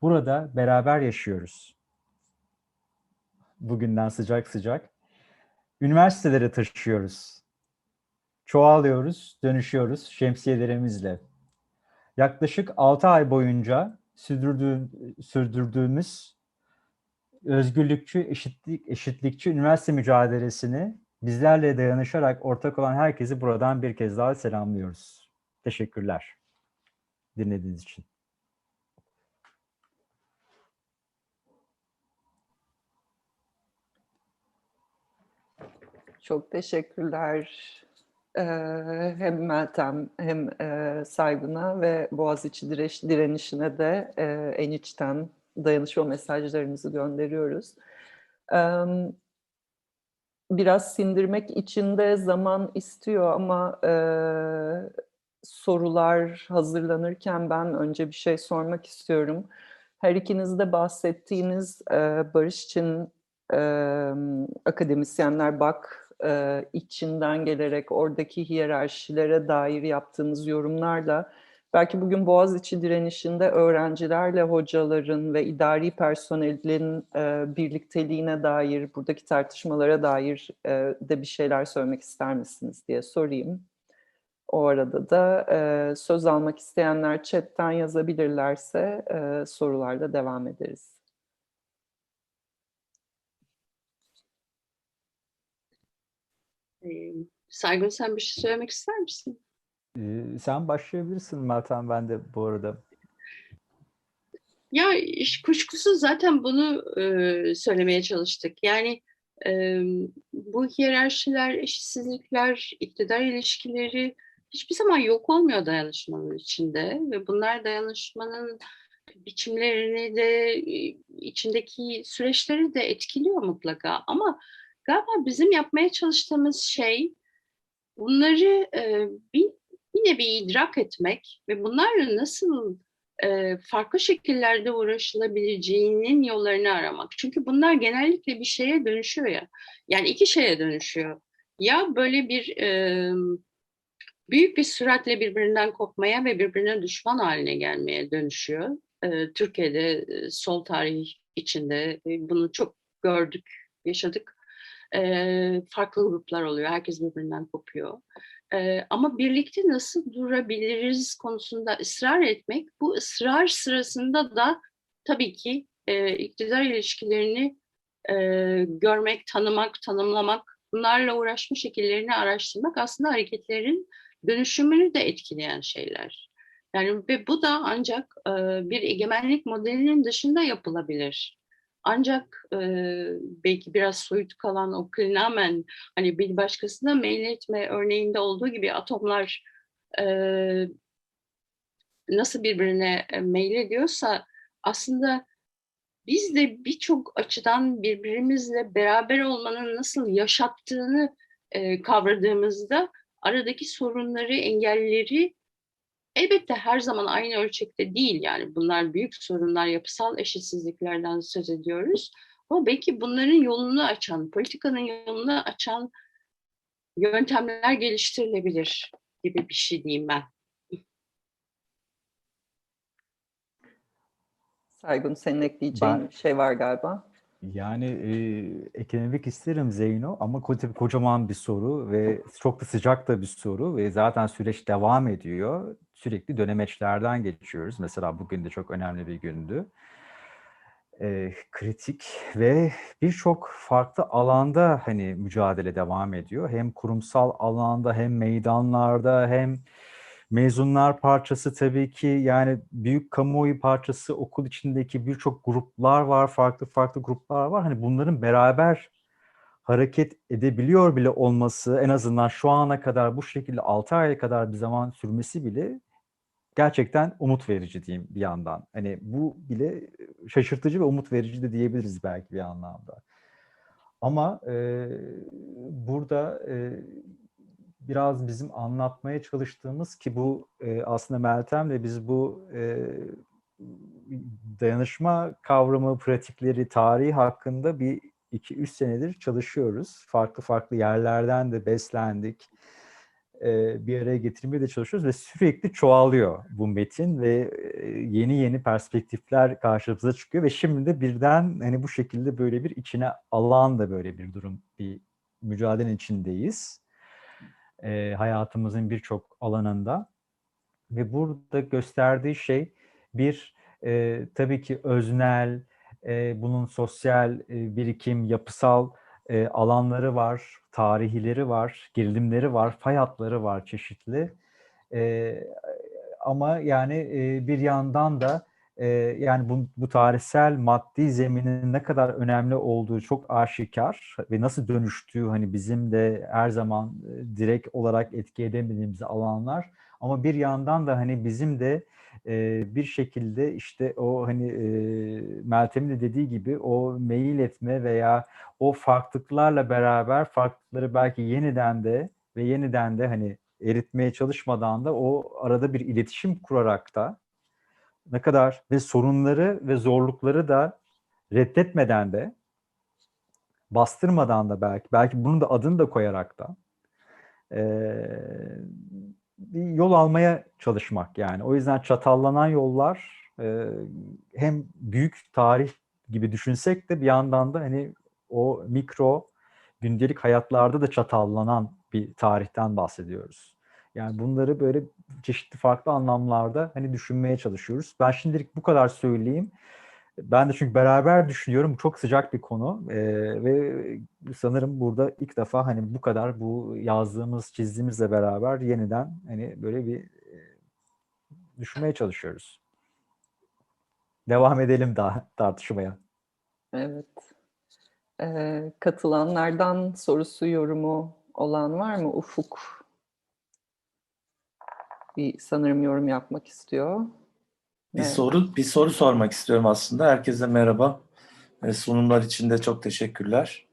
burada beraber yaşıyoruz. Bugünden sıcak sıcak. Üniversitelere taşıyoruz. Çoğalıyoruz, dönüşüyoruz şemsiyelerimizle. Yaklaşık 6 ay boyunca sürdürdüğümüz özgürlükçü, eşitlikçi üniversite mücadelesini bizlerle dayanışarak ortak olan herkesi buradan bir kez daha selamlıyoruz. Teşekkürler dinlediğiniz için. Çok teşekkürler. Hem Meltem hem Saygun'a ve Boğaziçi direnişine de en içten dayanışma mesajlarımızı gönderiyoruz. Biraz sindirmek için de zaman istiyor ama sorular hazırlanırken ben önce bir şey sormak istiyorum. Her ikiniz de bahsettiğiniz barış için akademisyenler içinden gelerek oradaki hiyerarşilere dair yaptığınız yorumlarla belki bugün Boğaziçi direnişinde öğrencilerle hocaların ve idari personelin birlikteliğine dair, buradaki tartışmalara dair de bir şeyler söylemek ister misiniz diye sorayım. O arada da söz almak isteyenler chatten yazabilirlerse sorularla devam ederiz. Saygun, sen bir şey söylemek ister misin? Sen başlayabilirsin Meltem, ben de bu arada. Ya kuşkusuz zaten bunu söylemeye çalıştık. Yani e, bu hiyerarşiler, eşitsizlikler, iktidar ilişkileri hiçbir zaman yok olmuyor dayanışmanın içinde ve bunlar dayanışmanın biçimlerini de içindeki süreçleri de etkiliyor mutlaka. Ama galiba bizim yapmaya çalıştığımız şey bunları yine bir idrak etmek ve bunlarla nasıl farklı şekillerde uğraşılabileceğinin yollarını aramak. Çünkü bunlar genellikle bir şeye dönüşüyor ya. Yani iki şeye dönüşüyor. Ya böyle bir büyük bir süratle birbirinden kopmaya ve birbirine düşman haline gelmeye dönüşüyor. Türkiye'de sol tarih içinde bunu çok gördük, yaşadık. Farklı gruplar oluyor, herkes birbirinden kopuyor. Ama birlikte nasıl durabiliriz konusunda ısrar etmek, bu ısrar sırasında da tabii ki iktidar ilişkilerini görmek, tanımak, tanımlamak, bunlarla uğraşma şekillerini araştırmak aslında hareketlerin dönüşümünü de etkileyen şeyler. Yani ve bu da ancak bir egemenlik modelinin dışında yapılabilir. Ancak belki biraz soyut kalan o klinamen, hani bir başkasına meyletme örneğinde olduğu gibi atomlar e, nasıl birbirine meylediyorsa aslında biz de birçok açıdan birbirimizle beraber olmanın nasıl yaşattığını kavradığımızda aradaki sorunları, engelleri elbette her zaman aynı ölçekte değil. Yani bunlar büyük sorunlar, yapısal eşitsizliklerden söz ediyoruz. Ama belki bunların yolunu açan, politikanın yolunu açan yöntemler geliştirilebilir gibi bir şey diyeyim ben. Saygun, senin ekleyeceğin Ben bir şey var galiba. yani eklemek isterim Zeyno, ama tabii kocaman bir soru ve çok da sıcak da bir soru ve zaten süreç devam ediyor. Sürekli dönemeçlerden geçiyoruz. Mesela bugün de çok önemli bir gündü. Kritik ve birçok farklı alanda hani mücadele devam ediyor. Hem kurumsal alanda, hem meydanlarda, hem mezunlar parçası, tabii ki yani büyük kamuoyu parçası, okul içindeki birçok gruplar var, farklı farklı gruplar var. Hani bunların beraber hareket edebiliyor bile olması, en azından şu ana kadar bu şekilde 6 aya kadar bir zaman sürmesi bile gerçekten umut verici diyeyim bir yandan. Hani bu bile şaşırtıcı ve umut verici de diyebiliriz belki bir anlamda. Ama burada biraz bizim anlatmaya çalıştığımız, ki bu aslında Meltem'le biz bu dayanışma kavramı, pratikleri, tarihi hakkında bir 2-3 senedir çalışıyoruz. Farklı farklı yerlerden de beslendik. Bir araya getirmeye de çalışıyoruz ve sürekli çoğalıyor bu metin ve yeni yeni perspektifler karşımıza çıkıyor ve şimdi de birden hani bu şekilde böyle bir içine alan da böyle bir durum, bir mücadele içindeyiz. Hayatımızın birçok alanında ve burada gösterdiği şey bir tabii ki öznel, bunun sosyal birikim, yapısal alanları var, tarihileri var, gerilimleri var, fay hatları var çeşitli. E, Ama yani bir yandan da yani bu tarihsel maddi zeminin ne kadar önemli olduğu çok aşikar ve nasıl dönüştüğü hani bizim de her zaman direkt olarak etki edemediğimiz alanlar. Ama bir yandan da hani bizim de bir şekilde işte o hani Meltem'in de dediği gibi o meyil etme veya o farklılıklarla beraber farklılıkları belki yeniden de hani eritmeye çalışmadan da o arada bir iletişim kurarak da ne kadar ve sorunları ve zorlukları da reddetmeden de, bastırmadan da, belki bunun da adını da koyarak da bir yol almaya çalışmak yani. O yüzden çatallanan yollar hem büyük tarih gibi düşünsek de bir yandan da hani o mikro gündelik hayatlarda da çatallanan bir tarihten bahsediyoruz. Yani bunları böyle çeşitli farklı anlamlarda hani düşünmeye çalışıyoruz. Ben şimdilik bu kadar söyleyeyim. Ben de çünkü beraber düşünüyorum. Bu çok sıcak bir konu. Ve sanırım burada ilk defa hani bu kadar bu yazdığımız, çizdiğimizle beraber yeniden hani böyle bir düşünmeye çalışıyoruz. Devam edelim daha tartışmaya. Evet. Katılanlardan sorusu, yorumu olan var mı? Ufuk sanırım yorum yapmak istiyor. Bir soru sormak istiyorum aslında. Herkese merhaba. Sunumlar için de çok teşekkürler.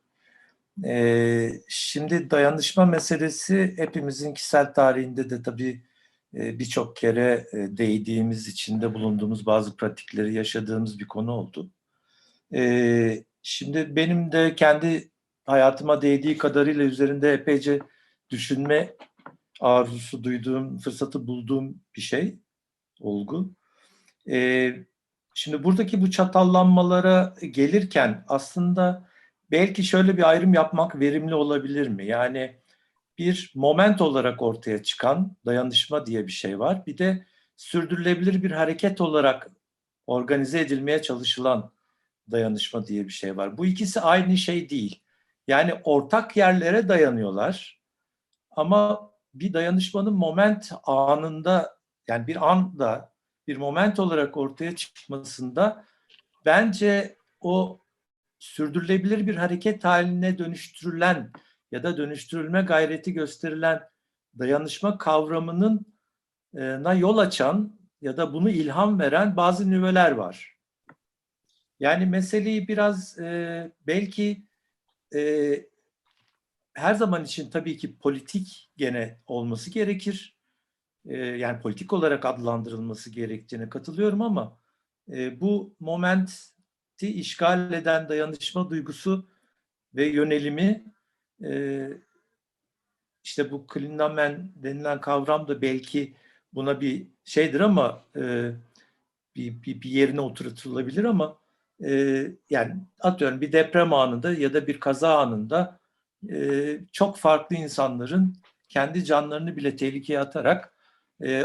Şimdi dayanışma meselesi hepimizin kişisel tarihinde de tabii birçok kere değdiğimiz, içinde bulunduğumuz bazı pratikleri yaşadığımız bir konu oldu. Şimdi benim de kendi hayatıma değdiği kadarıyla üzerinde epeyce düşünme arzusu duyduğum, fırsatı bulduğum bir şey, olgu. Şimdi buradaki bu çatallanmalara gelirken aslında belki şöyle bir ayrım yapmak verimli olabilir mi? Yani bir moment olarak ortaya çıkan dayanışma diye bir şey var. Bir de sürdürülebilir bir hareket olarak organize edilmeye çalışılan dayanışma diye bir şey var. Bu ikisi aynı şey değil. Yani ortak yerlere dayanıyorlar ama bir dayanışmanın moment anında, yani bir anda bir moment olarak ortaya çıkmasında bence o sürdürülebilir bir hareket haline dönüştürülen ya da dönüştürülme gayreti gösterilen dayanışma kavramının na yol açan ya da bunu ilham veren bazı nüveler var. Yani meseleyi biraz belki her zaman için tabii ki politik gene olması gerekir. Yani politik olarak adlandırılması gerektiğine katılıyorum ama bu momenti işgal eden dayanışma duygusu ve yönelimi, işte bu Klindamen denilen kavram da belki buna bir şeydir ama bir yerine oturtulabilir ama yani atıyorum bir deprem anında ya da bir kaza anında çok farklı insanların kendi canlarını bile tehlikeye atarak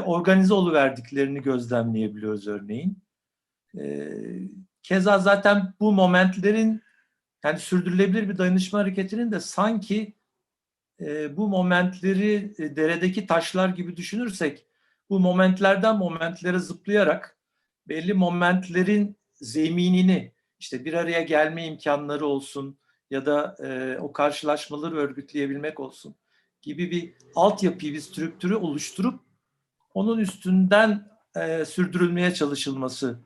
organize oluverdiklerini gözlemleyebiliyoruz örneğin. Keza zaten bu momentlerin, yani sürdürülebilir bir dayanışma hareketinin de sanki bu momentleri deredeki taşlar gibi düşünürsek, bu momentlerden momentlere zıplayarak belli momentlerin zeminini, işte bir araya gelme imkanları olsun ya da o karşılaşmaları örgütleyebilmek olsun gibi bir altyapıyı, bir strüktürü oluşturup onun üstünden sürdürülmeye çalışılması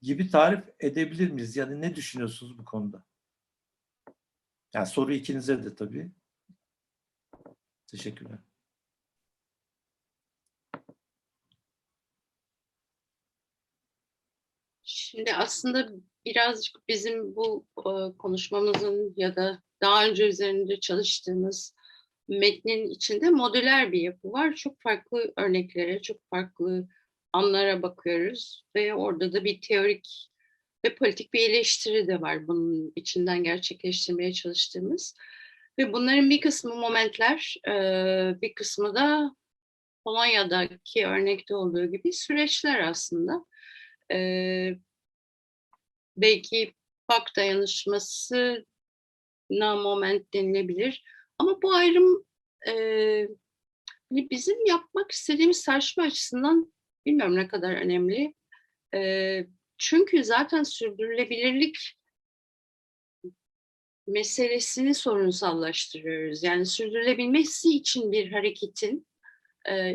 gibi tarif edebilir miyiz? Yani ne düşünüyorsunuz bu konuda? Yani soru ikinize de tabii. Teşekkürler. Şimdi aslında birazcık bizim bu konuşmamızın ya da daha önce üzerinde çalıştığımız metnin içinde modüler bir yapı var. Çok farklı örneklere, çok farklı anlara bakıyoruz ve orada da bir teorik ve politik bir eleştiri de var bunun içinden gerçekleştirmeye çalıştığımız. Ve bunların bir kısmı momentler, bir kısmı da Polonya'daki örnekte olduğu gibi süreçler aslında. Belki PAK dayanışmasına moment denilebilir. Ama bu ayrım bizim yapmak istediğimiz tartışma açısından bilmiyorum ne kadar önemli. Çünkü zaten sürdürülebilirlik meselesini sorunsallaştırıyoruz. Yani sürdürülebilmesi için bir hareketin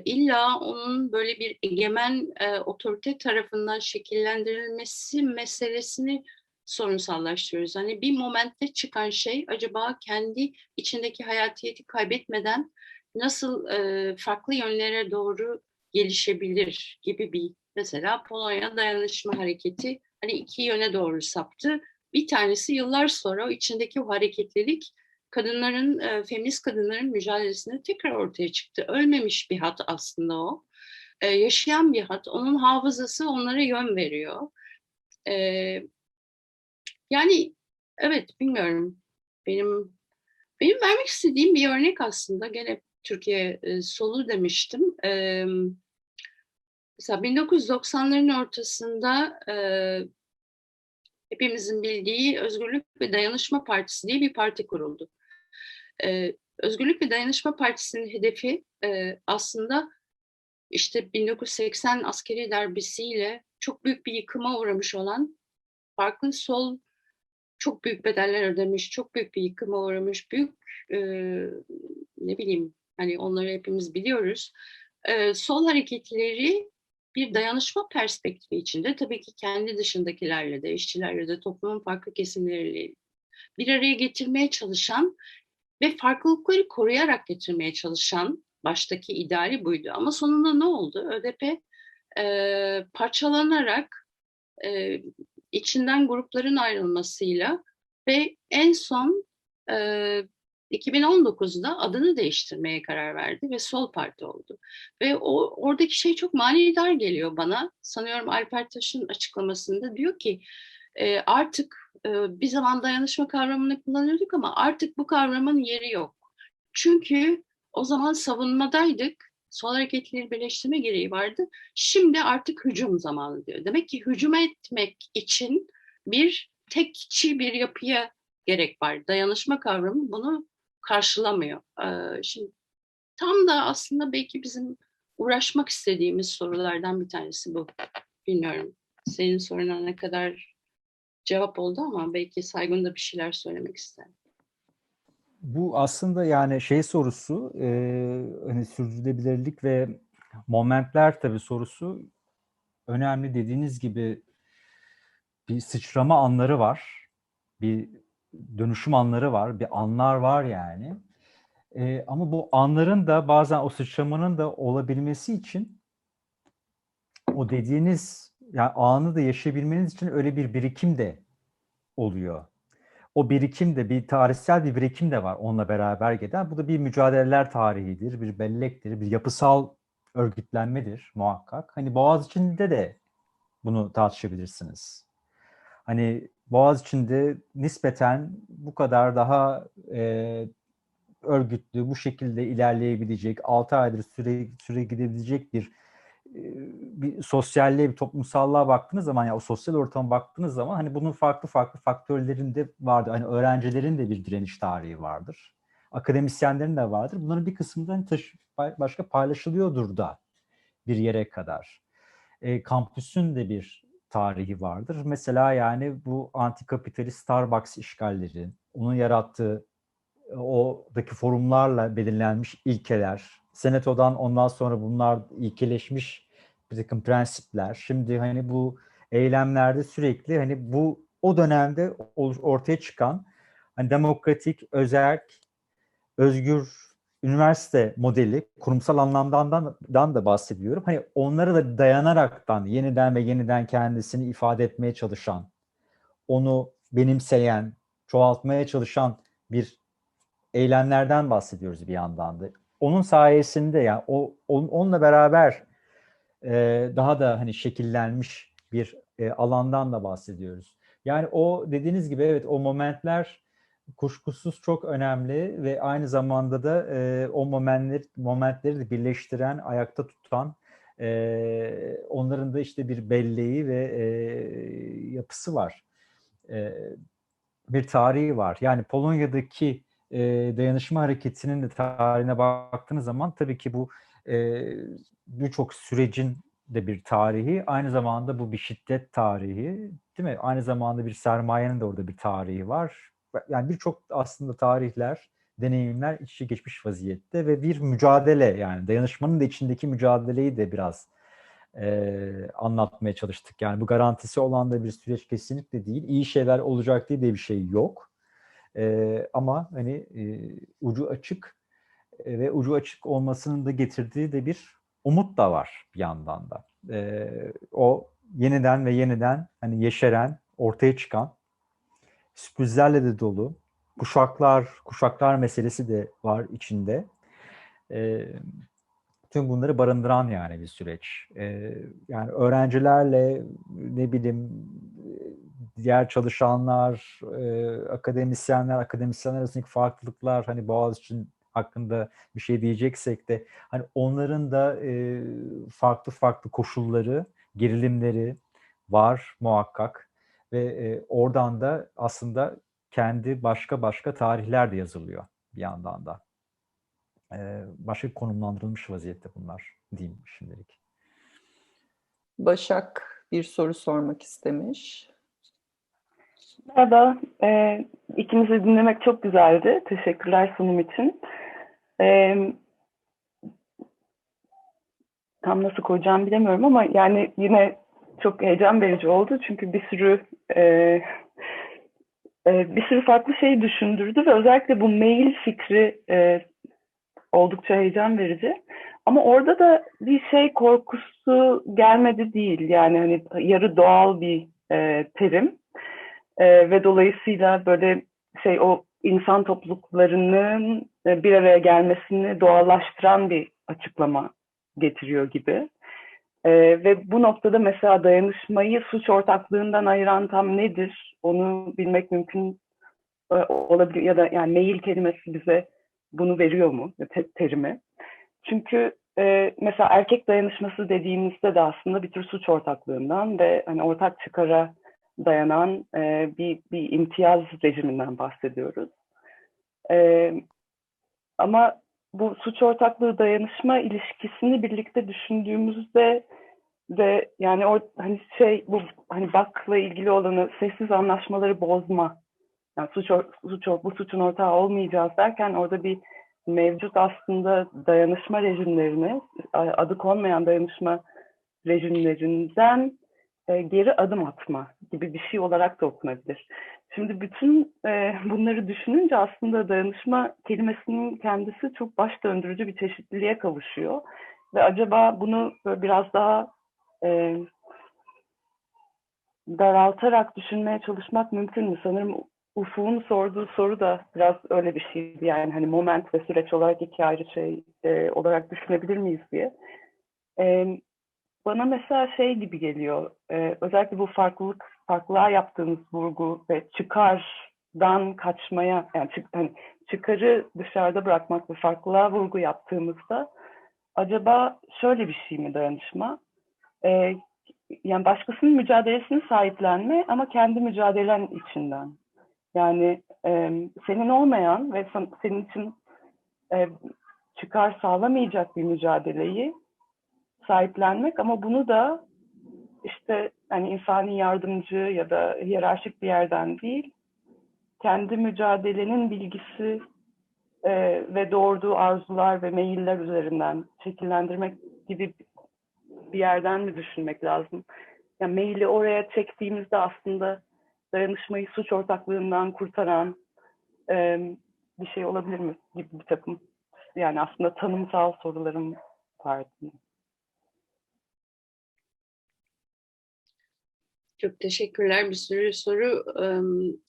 illa onun böyle bir egemen otorite tarafından şekillendirilmesi meselesini sorunsallaştırıyoruz. Hani bir momentte çıkan şey acaba kendi içindeki hayatiyeti kaybetmeden nasıl farklı yönlere doğru gelişebilir gibi bir, mesela Polonya Dayanışma Hareketi hani iki yöne doğru saptı. Bir tanesi yıllar sonra o içindeki o hareketlilik kadınların, feminist kadınların mücadelesinde tekrar ortaya çıktı. Ölmemiş bir hat aslında o. Yaşayan bir hat. Onun hafızası onlara yön veriyor. E, Yani evet bilmiyorum. Benim vermek istediğim bir örnek aslında. Gene Türkiye solu demiştim. Mesela 1990'ların ortasında hepimizin bildiği Özgürlük ve Dayanışma Partisi diye bir parti kuruldu. Özgürlük ve Dayanışma Partisi'nin hedefi aslında işte 1980 askeri darbesiyle çok büyük bir yıkıma uğramış olan, farklı sol çok büyük bedeller ödemiş, çok büyük bir yıkıma uğramış, büyük e, ne bileyim, hani onları hepimiz biliyoruz. Sol hareketleri bir dayanışma perspektifi içinde, tabii ki kendi dışındakilerle de, işçilerle de, toplumun farklı kesimleriyle bir araya getirmeye çalışan ve farklılıkları koruyarak getirmeye çalışan baştaki ideali buydu. Ama sonunda ne oldu? ÖDP parçalanarak, e, içinden grupların ayrılmasıyla ve en son 2019'da adını değiştirmeye karar verdi ve Sol Parti oldu. Ve oradaki şey çok manidar geliyor bana. Sanıyorum Alper Taş'ın açıklamasında diyor ki artık bir zaman dayanışma kavramını kullanıyorduk ama artık bu kavramın yeri yok. Çünkü o zaman savunmadaydık. Sol hareketleri birleştirme gereği vardı. Şimdi artık hücum zamanı diyor. Demek ki hücum etmek için bir tekçi bir yapıya gerek var. Dayanışma kavramı bunu karşılamıyor. Şimdi tam da aslında belki bizim uğraşmak istediğimiz sorulardan bir tanesi bu. Bilmiyorum senin soruna ne kadar cevap oldu ama belki Saygun da bir şeyler söylemek ister. Bu aslında yani şey sorusu, hani sürdürülebilirlik ve momentler tabii sorusu önemli. Dediğiniz gibi bir sıçrama anları var, bir dönüşüm anları var, bir anlar var yani. Ama bu anların da bazen o sıçramanın da olabilmesi için o dediğiniz yani anı da yaşayabilmeniz için öyle bir birikim de oluyor. O birikim de bir tarihsel bir birikim de var onunla beraber gelen. Bu da bir mücadeleler tarihidir, bir bellektir, bir yapısal örgütlenmedir muhakkak. Hani Boğaziçi'nde de bunu tartışabilirsiniz. Hani Boğaziçi'nde nispeten bu kadar daha örgütlü, bu şekilde ilerleyebilecek, 6 aydır süre gidebilecek bir sosyalliğe, bir toplumsallığa baktığınız zaman, ya o sosyal ortama baktığınız zaman hani bunun farklı farklı faktörlerinde vardı. Hani öğrencilerin de bir direniş tarihi vardır. Akademisyenlerin de vardır. Bunların bir kısmından başka paylaşılıyordur da bir yere kadar. Kampüsün de bir tarihi vardır. Mesela yani bu antikapitalist Starbucks işgalleri, onun yarattığı oradaki forumlarla belirlenmiş ilkeler, Senato'dan ondan sonra bunlar ilkeleşmiş bir takım prensipler. Şimdi hani bu eylemlerde sürekli hani bu o dönemde ortaya çıkan hani demokratik, özerk, özgür üniversite modeli, kurumsal anlamdan da bahsediyorum. Hani onlara da dayanaraktan yeniden ve yeniden kendisini ifade etmeye çalışan, onu benimseyen, çoğaltmaya çalışan bir eylemlerden bahsediyoruz bir yandan da. Onun sayesinde yani onunla beraber daha da hani şekillenmiş bir alandan da bahsediyoruz. Yani o dediğiniz gibi evet, o momentler kuşkusuz çok önemli ve aynı zamanda da o momentleri de birleştiren, ayakta tutan, onların da işte bir belleği ve yapısı var. Bir tarihi var. Yani Polonya'daki dayanışma hareketinin de tarihine baktığınız zaman tabii ki bu birçok sürecin de bir tarihi, aynı zamanda bu bir şiddet tarihi, değil mi? Aynı zamanda bir sermayenin de orada bir tarihi var. Yani birçok aslında tarihler, deneyimler iç içe geçmiş vaziyette ve bir mücadele, yani dayanışmanın da içindeki mücadeleyi de biraz anlatmaya çalıştık. Yani bu garantisi olan da bir süreç kesinlikle değil. İyi şeyler olacak diye bir şey yok. Ama hani ucu açık ve ucu açık olmasının da getirdiği de bir umut da var bir yandan da. O yeniden ve yeniden hani yeşeren, ortaya çıkan, sürprizlerle de dolu, kuşaklar meselesi de var içinde. Tüm bunları barındıran yani bir süreç. Yani öğrencilerle ne bileyim diğer çalışanlar, akademisyenler arasındaki farklılıklar, hani Boğaziçi hakkında bir şey diyeceksek de hani onların da farklı farklı koşulları, gerilimleri var muhakkak. ve oradan da aslında kendi başka tarihler de yazılıyor bir yandan da. Başka konumlandırılmış vaziyette bunlar diyeyim şimdilik. Başak bir soru sormak istemiş. Merhaba, ikinizi dinlemek çok güzeldi. Teşekkürler sunum için. Tam nasıl koyacağım bilemiyorum ama yani yine çok heyecan verici oldu. Çünkü bir sürü farklı şey düşündürdü ve özellikle bu mail fikri oldukça heyecan verici. Ama orada da bir şey korkusu gelmedi değil. Yani hani yarı doğal bir terim. Ve dolayısıyla böyle o insan topluluklarının bir araya gelmesini doğallaştıran bir açıklama getiriyor gibi. Ve bu noktada mesela dayanışmayı suç ortaklığından ayıran tam nedir? Onu bilmek mümkün olabilir ya da yani mail kelimesi bize bunu veriyor mu terimi? Çünkü mesela erkek dayanışması dediğimizde de aslında bir tür suç ortaklığından ve hani ortak çıkara dayanan bir imtiyaz rejiminden bahsediyoruz. Ama bu suç ortaklığı dayanışma ilişkisini birlikte düşündüğümüzde de yani hani bu hani BAK'la ilgili olanı sessiz anlaşmaları bozma. Yani bu suçun ortağı olmayacağız derken orada bir mevcut aslında dayanışma rejimlerini, adı konmayan dayanışma rejimlerinden geri adım atma gibi bir şey olarak da okunabilir. Şimdi bütün bunları düşününce aslında dayanışma kelimesinin kendisi çok baş döndürücü bir çeşitliliğe kavuşuyor. Ve acaba bunu böyle biraz daha daraltarak düşünmeye çalışmak mümkün mü? Sanırım Ufuk'un sorduğu soru da biraz öyle bir şeydi. Yani hani moment ve süreç olarak iki ayrı şey olarak düşünebilir miyiz diye. Bana mesela gibi geliyor, özellikle bu farklılığa yaptığımız vurgu ve çıkardan kaçmaya, yani çıkarı dışarıda bırakmak ve farklılığa vurgu yaptığımızda acaba şöyle bir şey mi dayanışma? Yani başkasının mücadelesini sahiplenme ama kendi mücadelen içinden. Yani senin olmayan ve senin için çıkar sağlamayacak bir mücadeleyi sahiplenmek ama bunu da işte hani insani yardımcı ya da hiyerarşik bir yerden değil, kendi mücadelenin bilgisi ve doğurduğu arzular ve meyiller üzerinden şekillendirmek gibi bir yerden mi düşünmek lazım? Yani meyili oraya çektiğimizde aslında dayanışmayı suç ortaklığından kurtaran bir şey olabilir mi gibi bir takım yani aslında tanımsal sorularım vardı. Çok teşekkürler. Bir sürü soru,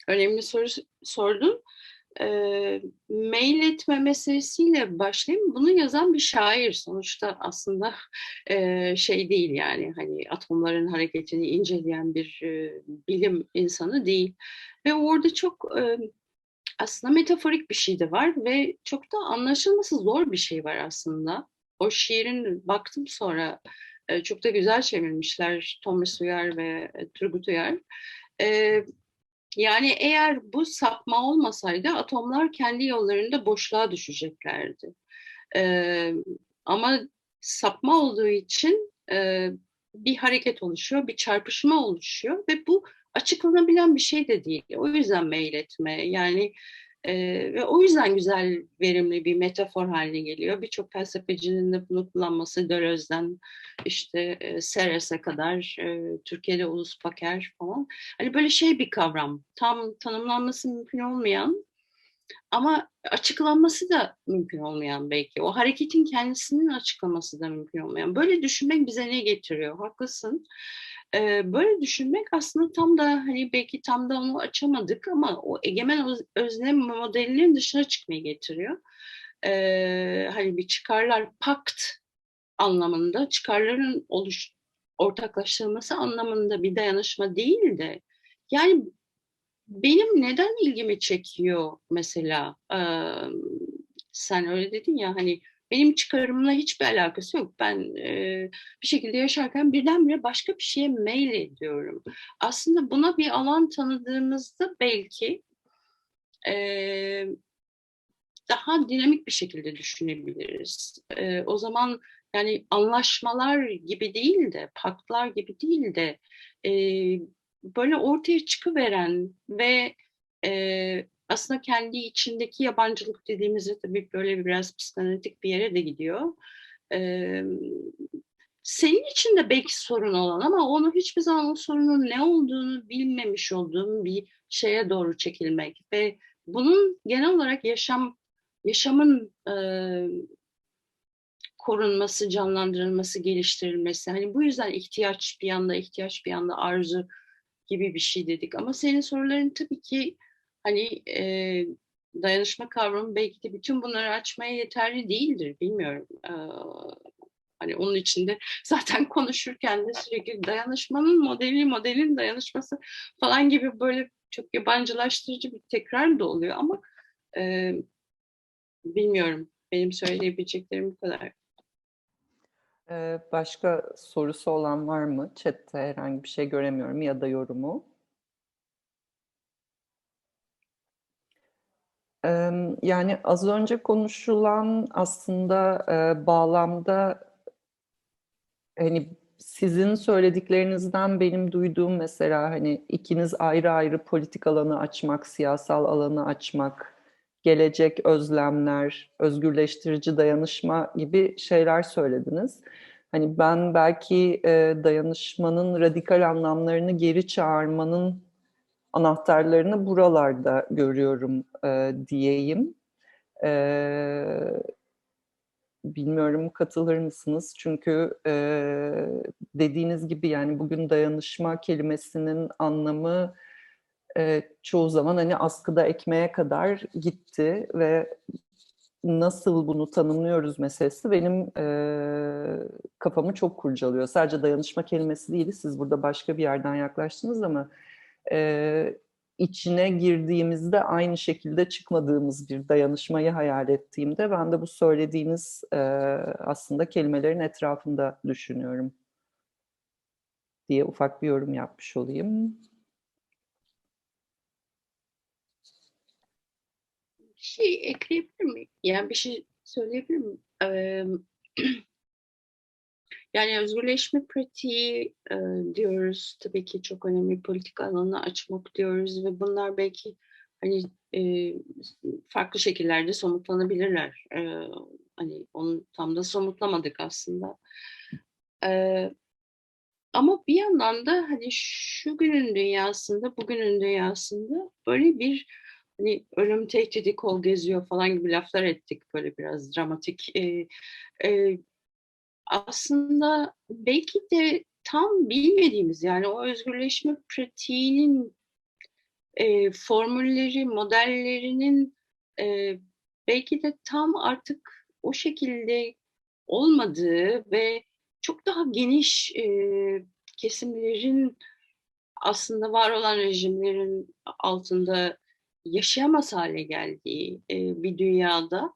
önemli soru sordun. Mail etme meselesiyle başlayayım. Bunu yazan bir şair sonuçta aslında değil yani hani atomların hareketini inceleyen bir bilim insanı değil. Ve orada çok aslında metaforik bir şey de var ve çok da anlaşılması zor bir şey var aslında. O şiirin baktım sonra çok da güzel çevirmişler Thomas Uyar ve Turgut Uyar. Yani eğer bu sapma olmasaydı atomlar kendi yollarında boşluğa düşeceklerdi. Ama sapma olduğu için bir hareket oluşuyor, bir çarpışma oluşuyor ve bu açıklanabilen bir şey de değil. O yüzden mail etme yani ve o yüzden güzel, verimli bir metafor haline geliyor. Birçok felsefecinin de bunu kullanması, Deleuze'den işte Serres'e kadar, Türkiye'de Ulus Baker falan. Hani böyle bir kavram, tam tanımlanması mümkün olmayan ama açıklanması da mümkün olmayan belki. O hareketin kendisinin açıklaması da mümkün olmayan. Böyle düşünmek bize ne getiriyor? Haklısın. Böyle düşünmek aslında tam da hani belki tam da onu açamadık ama o egemen özne modelinin dışına çıkmayı getiriyor. Hani bir çıkarlar pakt anlamında, çıkarların ortaklaştırılması anlamında bir dayanışma değil de yani benim neden ilgimi çekiyor mesela sen öyle dedin ya hani benim çıkarımla hiçbir alakası yok. Ben bir şekilde yaşarken birdenbire başka bir şeye meylediyorum. Aslında buna bir alan tanıdığımızda belki daha dinamik bir şekilde düşünebiliriz. O zaman yani anlaşmalar gibi değil de, paktlar gibi değil de böyle ortaya çıkıveren ve aslında kendi içindeki yabancılık dediğimizde tabii böyle biraz psikanalitik bir yere de gidiyor. Senin için de belki sorun olan ama onu hiçbir zaman o sorunun ne olduğunu bilmemiş olduğun bir şeye doğru çekilmek ve bunun genel olarak yaşamın korunması, canlandırılması, geliştirilmesi. Hani bu yüzden ihtiyaç bir yanda, ihtiyaç bir yanda arzu gibi bir şey dedik. Ama senin soruların tabii ki hani dayanışma kavramı belki de bütün bunları açmaya yeterli değildir. Bilmiyorum. Hani onun içinde zaten konuşurken de sürekli dayanışmanın modelin dayanışması falan gibi böyle çok yabancılaştırıcı bir tekrar da oluyor ama bilmiyorum. Benim söyleyebileceklerim bu kadar. Başka sorusu olan var mı? Chat'te herhangi bir şey göremiyorum ya da yorumu. Yani az önce konuşulan aslında bağlamda hani sizin söylediklerinizden benim duyduğum mesela hani ikiniz ayrı ayrı politik alanı açmak, siyasal alanı açmak, gelecek özlemler, özgürleştirici dayanışma gibi şeyler söylediniz. Hani ben belki dayanışmanın radikal anlamlarını geri çağırmanın anahtarlarını buralarda görüyorum diyeyim. Bilmiyorum katılır mısınız? Çünkü dediğiniz gibi yani bugün dayanışma kelimesinin anlamı çoğu zaman hani askıda ekmeğe kadar gitti ve nasıl bunu tanımlıyoruz meselesi benim kafamı çok kurcalıyor. Sadece dayanışma kelimesi değil, siz burada başka bir yerden yaklaştınız ama içine girdiğimizde aynı şekilde çıkmadığımız bir dayanışmayı hayal ettiğimde ben de bu söylediğiniz aslında kelimelerin etrafında düşünüyorum diye ufak bir yorum yapmış olayım. Bir şey ekleyebilir miyim? Yani bir şey söyleyebilir miyim? Yani özgürleşme pratiği diyoruz. Tabii ki çok önemli politik alanı açmak diyoruz ve bunlar belki hani farklı şekillerde somutlanabilirler. Hani onu tam da somutlamadık aslında. Ama bir yandan da hani şu günün dünyasında, bugünün dünyasında böyle bir hani ölüm tehdidi kol geziyor falan gibi laflar ettik böyle biraz dramatik. Aslında belki de tam bilmediğimiz yani o özgürleşme pratiğinin formülleri, modellerinin belki de tam artık o şekilde olmadığı ve çok daha geniş kesimlerin aslında var olan rejimlerin altında yaşayamaz hale geldiği bir dünyada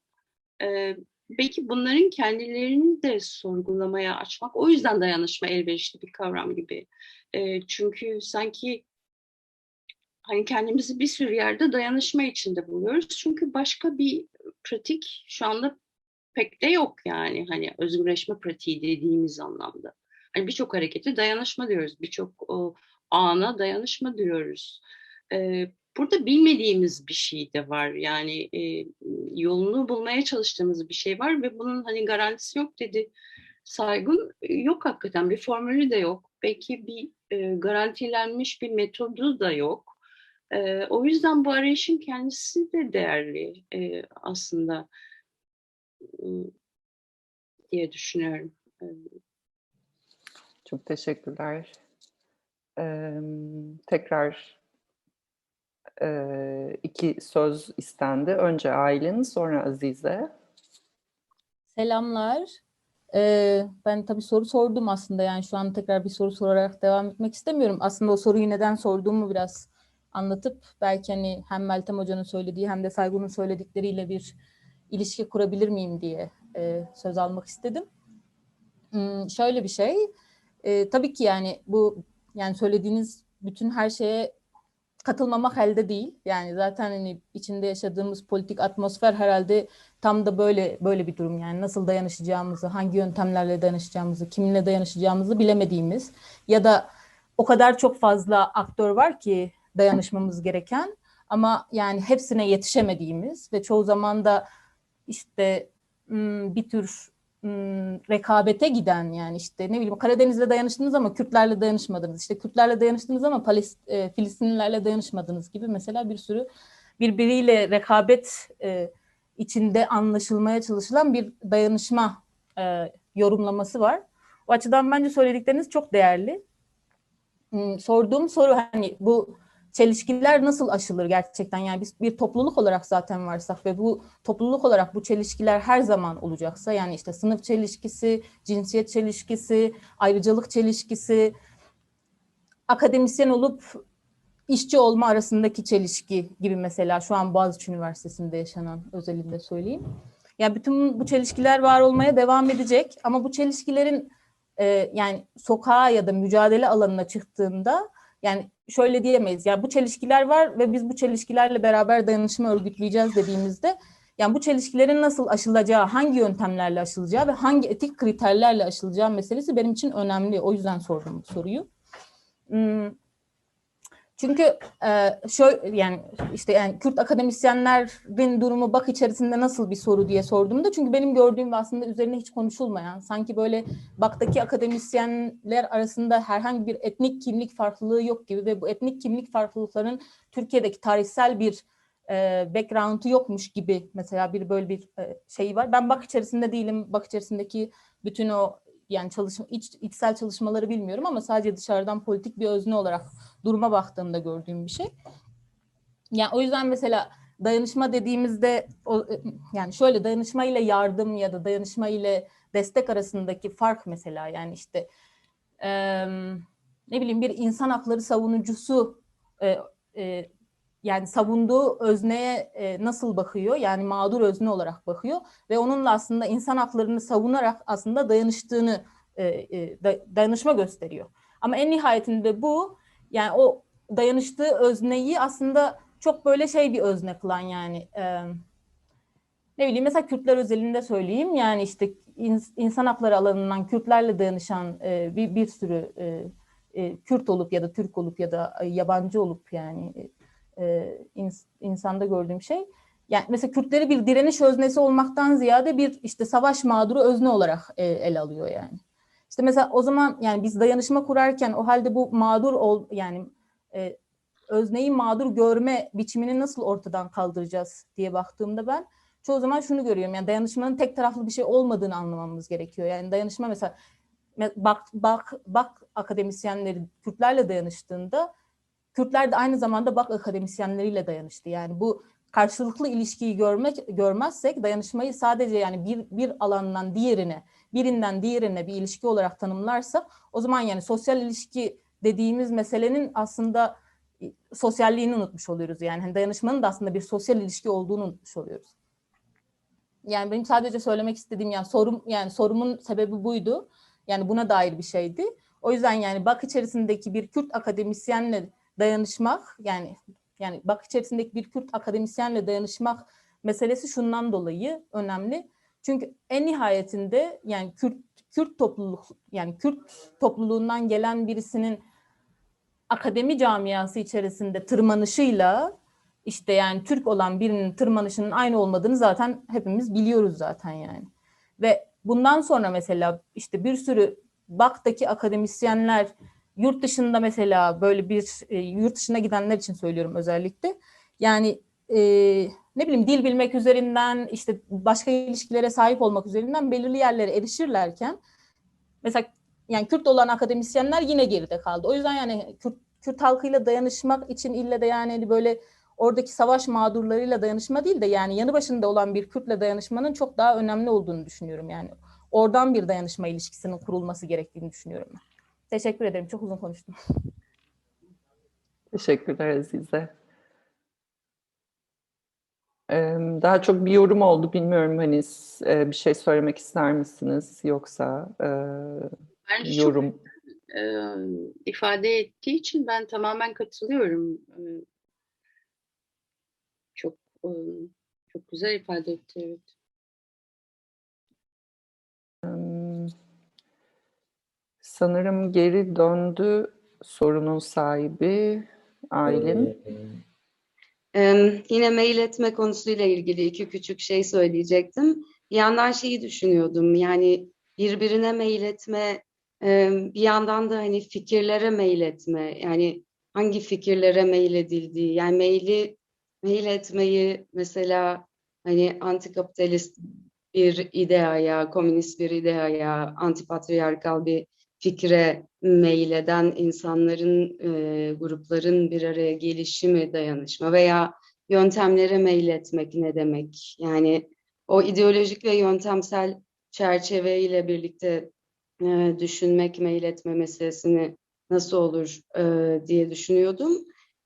belki bunların kendilerini de sorgulamaya açmak, o yüzden dayanışma elverişli bir kavram gibi. Çünkü sanki hani kendimizi bir sürü yerde dayanışma içinde buluyoruz. Çünkü başka bir pratik şu anda pek de yok yani hani özgürleşme pratiği dediğimiz anlamda. Hani birçok harekete dayanışma diyoruz, birçok ana dayanışma diyoruz. Burada bilmediğimiz bir şey de var yani yolunu bulmaya çalıştığımız bir şey var ve bunun hani garantisi yok dedi Saygun. Yok hakikaten bir formülü de yok. Belki bir garantilenmiş bir metodu da yok. O yüzden bu arayışın kendisi de değerli aslında diye düşünüyorum. Çok teşekkürler. Tekrar iki söz istendi. Önce Aylin, sonra Azize. Selamlar. Ben tabii soru sordum aslında, yani şu an tekrar bir soru sorarak devam etmek istemiyorum. Aslında o soruyu neden sorduğumu biraz anlatıp belki hani hem Meltem Hoca'nın söylediği hem de Saygun'un söyledikleriyle bir ilişki kurabilir miyim diye söz almak istedim. Şöyle bir şey, tabii ki yani bu yani söylediğiniz bütün her şeye katılmamak elde değil. Yani zaten hani içinde yaşadığımız politik atmosfer herhalde tam da böyle bir durum. Yani nasıl dayanışacağımızı, hangi yöntemlerle dayanışacağımızı, kiminle dayanışacağımızı bilemediğimiz ya da o kadar çok fazla aktör var ki dayanışmamız gereken ama yani hepsine yetişemediğimiz ve çoğu zaman da işte bir tür rekabete giden, yani işte ne bileyim Karadeniz'le dayanıştınız ama Kürtlerle dayanışmadınız. İşte Kürtlerle dayanıştınız ama Filistinlilerle dayanışmadınız gibi mesela bir sürü birbiriyle rekabet içinde anlaşılmaya çalışılan bir dayanışma yorumlaması var. O açıdan bence söyledikleriniz çok değerli. Sorduğum soru hani bu çelişkiler nasıl aşılır gerçekten? Yani biz bir topluluk olarak zaten varsak ve bu topluluk olarak bu çelişkiler her zaman olacaksa, yani işte sınıf çelişkisi, cinsiyet çelişkisi, ayrıcalık çelişkisi, akademisyen olup işçi olma arasındaki çelişki gibi mesela şu an Boğaziçi Üniversitesi'nde yaşanan özelinde söyleyeyim. Yani bütün bu çelişkiler var olmaya devam edecek ama bu çelişkilerin yani sokağa ya da mücadele alanına çıktığında yani şöyle diyemeyiz. Yani bu çelişkiler var ve biz bu çelişkilerle beraber dayanışma örgütleyeceğiz dediğimizde yani bu çelişkilerin nasıl aşılacağı, hangi yöntemlerle aşılacağı ve hangi etik kriterlerle aşılacağı meselesi benim için önemli. O yüzden sordum bu soruyu. Çünkü şöyle yani işte yani Kürt akademisyenlerin durumu BAK içerisinde nasıl bir soru diye sorduğumda, çünkü benim gördüğüm ve aslında üzerine hiç konuşulmayan, sanki böyle BAK'taki akademisyenler arasında herhangi bir etnik kimlik farklılığı yok gibi ve bu etnik kimlik farklılıklarının Türkiye'deki tarihsel bir background'u yokmuş gibi mesela bir böyle bir şey var. Ben BAK içerisinde değilim. BAK içerisindeki bütün o yani içsel çalışmaları bilmiyorum ama sadece dışarıdan politik bir özne olarak duruma baktığımda gördüğüm bir şey. Yani o yüzden mesela dayanışma dediğimizde yani şöyle, dayanışma ile yardım ya da dayanışma ile destek arasındaki fark mesela, yani işte ne bileyim bir insan hakları savunucusu yani savunduğu özneye nasıl bakıyor? Yani mağdur özne olarak bakıyor ve onunla aslında insan haklarını savunarak aslında dayanıştığını dayanışma gösteriyor. Ama en nihayetinde bu yani o dayanıştığı özneyi aslında çok böyle şey bir özne kılan, yani ne bileyim mesela Kürtler özelinde söyleyeyim, yani işte insan hakları alanından Kürtlerle dayanışan bir sürü Kürt olup ya da Türk olup ya da yabancı olup yani insanda gördüğüm şey, yani mesela Kürtleri bir direniş öznesi olmaktan ziyade bir işte savaş mağduru özne olarak ele alıyor yani. İşte mesela o zaman yani biz dayanışma kurarken o halde bu mağdur yani özneyi mağdur görme biçimini nasıl ortadan kaldıracağız diye baktığımda ben çoğu zaman şunu görüyorum, yani dayanışmanın tek taraflı bir şey olmadığını anlamamız gerekiyor. Yani dayanışma mesela BAK akademisyenleri Kürtlerle dayanıştığında Kürtler de aynı zamanda BAK akademisyenleriyle dayanıştı. Yani bu karşılıklı ilişkiyi görmezsek dayanışmayı sadece yani bir alandan diğerine, birinden diğerine bir ilişki olarak tanımlarsak o zaman yani sosyal ilişki dediğimiz meselenin aslında sosyalliğini unutmuş oluyoruz. Yani hani dayanışmanın da aslında bir sosyal ilişki olduğunu unutmuş oluyoruz. Yani benim sadece söylemek istediğim yani sorumun sebebi buydu. Yani buna dair bir şeydi. O yüzden yani BAK içerisindeki bir Kürt akademisyenle dayanışmak, yani BAK içerisindeki bir Kürt akademisyenle dayanışmak meselesi şundan dolayı önemli. Çünkü en nihayetinde yani Kürt topluluğundan gelen birisinin akademi camiası içerisinde tırmanışıyla işte yani Türk olan birinin tırmanışının aynı olmadığını zaten hepimiz biliyoruz zaten yani. Ve bundan sonra mesela işte bir sürü BAK'taki akademisyenler yurt dışında mesela böyle bir yurt dışına gidenler için söylüyorum özellikle. Yani ne bileyim dil bilmek üzerinden işte başka ilişkilere sahip olmak üzerinden belirli yerlere erişirlerken mesela yani Kürt olan akademisyenler yine geride kaldı. O yüzden yani Kürt halkıyla dayanışmak için ille de yani böyle oradaki savaş mağdurlarıyla dayanışma değil de yani yanı başında olan bir Kürtle dayanışmanın çok daha önemli olduğunu düşünüyorum yani. Oradan bir dayanışma ilişkisinin kurulması gerektiğini düşünüyorum. Teşekkür ederim. Çok uzun konuştum. Teşekkürler Azize. Daha çok bir yorum oldu. Bilmiyorum hani bir şey söylemek ister misiniz? Yoksa Ben çok yorum. ifade ettiği için ben tamamen katılıyorum. Çok e, çok güzel ifade etti. Evet. Sanırım geri döndü sorunun sahibi Aylin. Yine mail etme konusuyla ilgili iki küçük şey söyleyecektim. Bir yandan şeyi düşünüyordum, yani birbirine mail etme, bir yandan da hani fikirlere mail etme, yani hangi fikirlere mail edildiği, yani mail etmeyi mesela hani antikapitalist bir ideaya, komünist bir ideaya, antipatriarkal bir fikre meyleden insanların, grupların bir araya gelişimi, dayanışma veya yöntemlere meyletmek ne demek? Yani o ideolojik ve yöntemsel çerçeveyle birlikte düşünmek, meyletme meselesini nasıl olur diye düşünüyordum.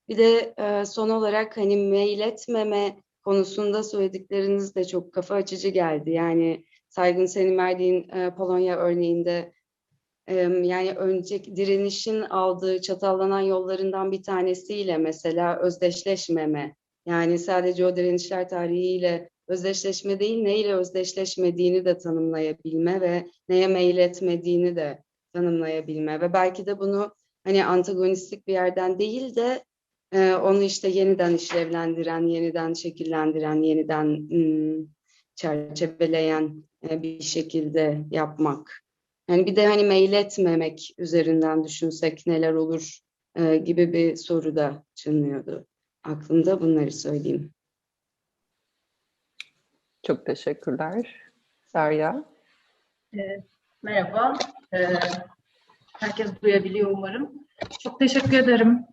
Bir de son olarak hani meyletmeme konusunda söyledikleriniz de çok kafa açıcı geldi. Yani Saygın, senin verdiğin Polonya örneğinde yani önceki direnişin aldığı çatallanan yollarından bir tanesiyle mesela özdeşleşmeme. Yani sadece o direnişler tarihiyle özdeşleşme değil, neyle özdeşleşmediğini de tanımlayabilme ve neye meyletmediğini de tanımlayabilme. Ve belki de bunu hani antagonistik bir yerden değil de onu işte yeniden işlevlendiren, yeniden şekillendiren, yeniden çerçeveleyen bir şekilde yapmak. Yani bir de hani meyletmemek üzerinden düşünsek neler olur gibi bir soru da çınlıyordu. Aklımda bunları söyleyeyim. Çok teşekkürler. Derya. Merhaba. Herkes duyabiliyor umarım. Çok teşekkür ederim.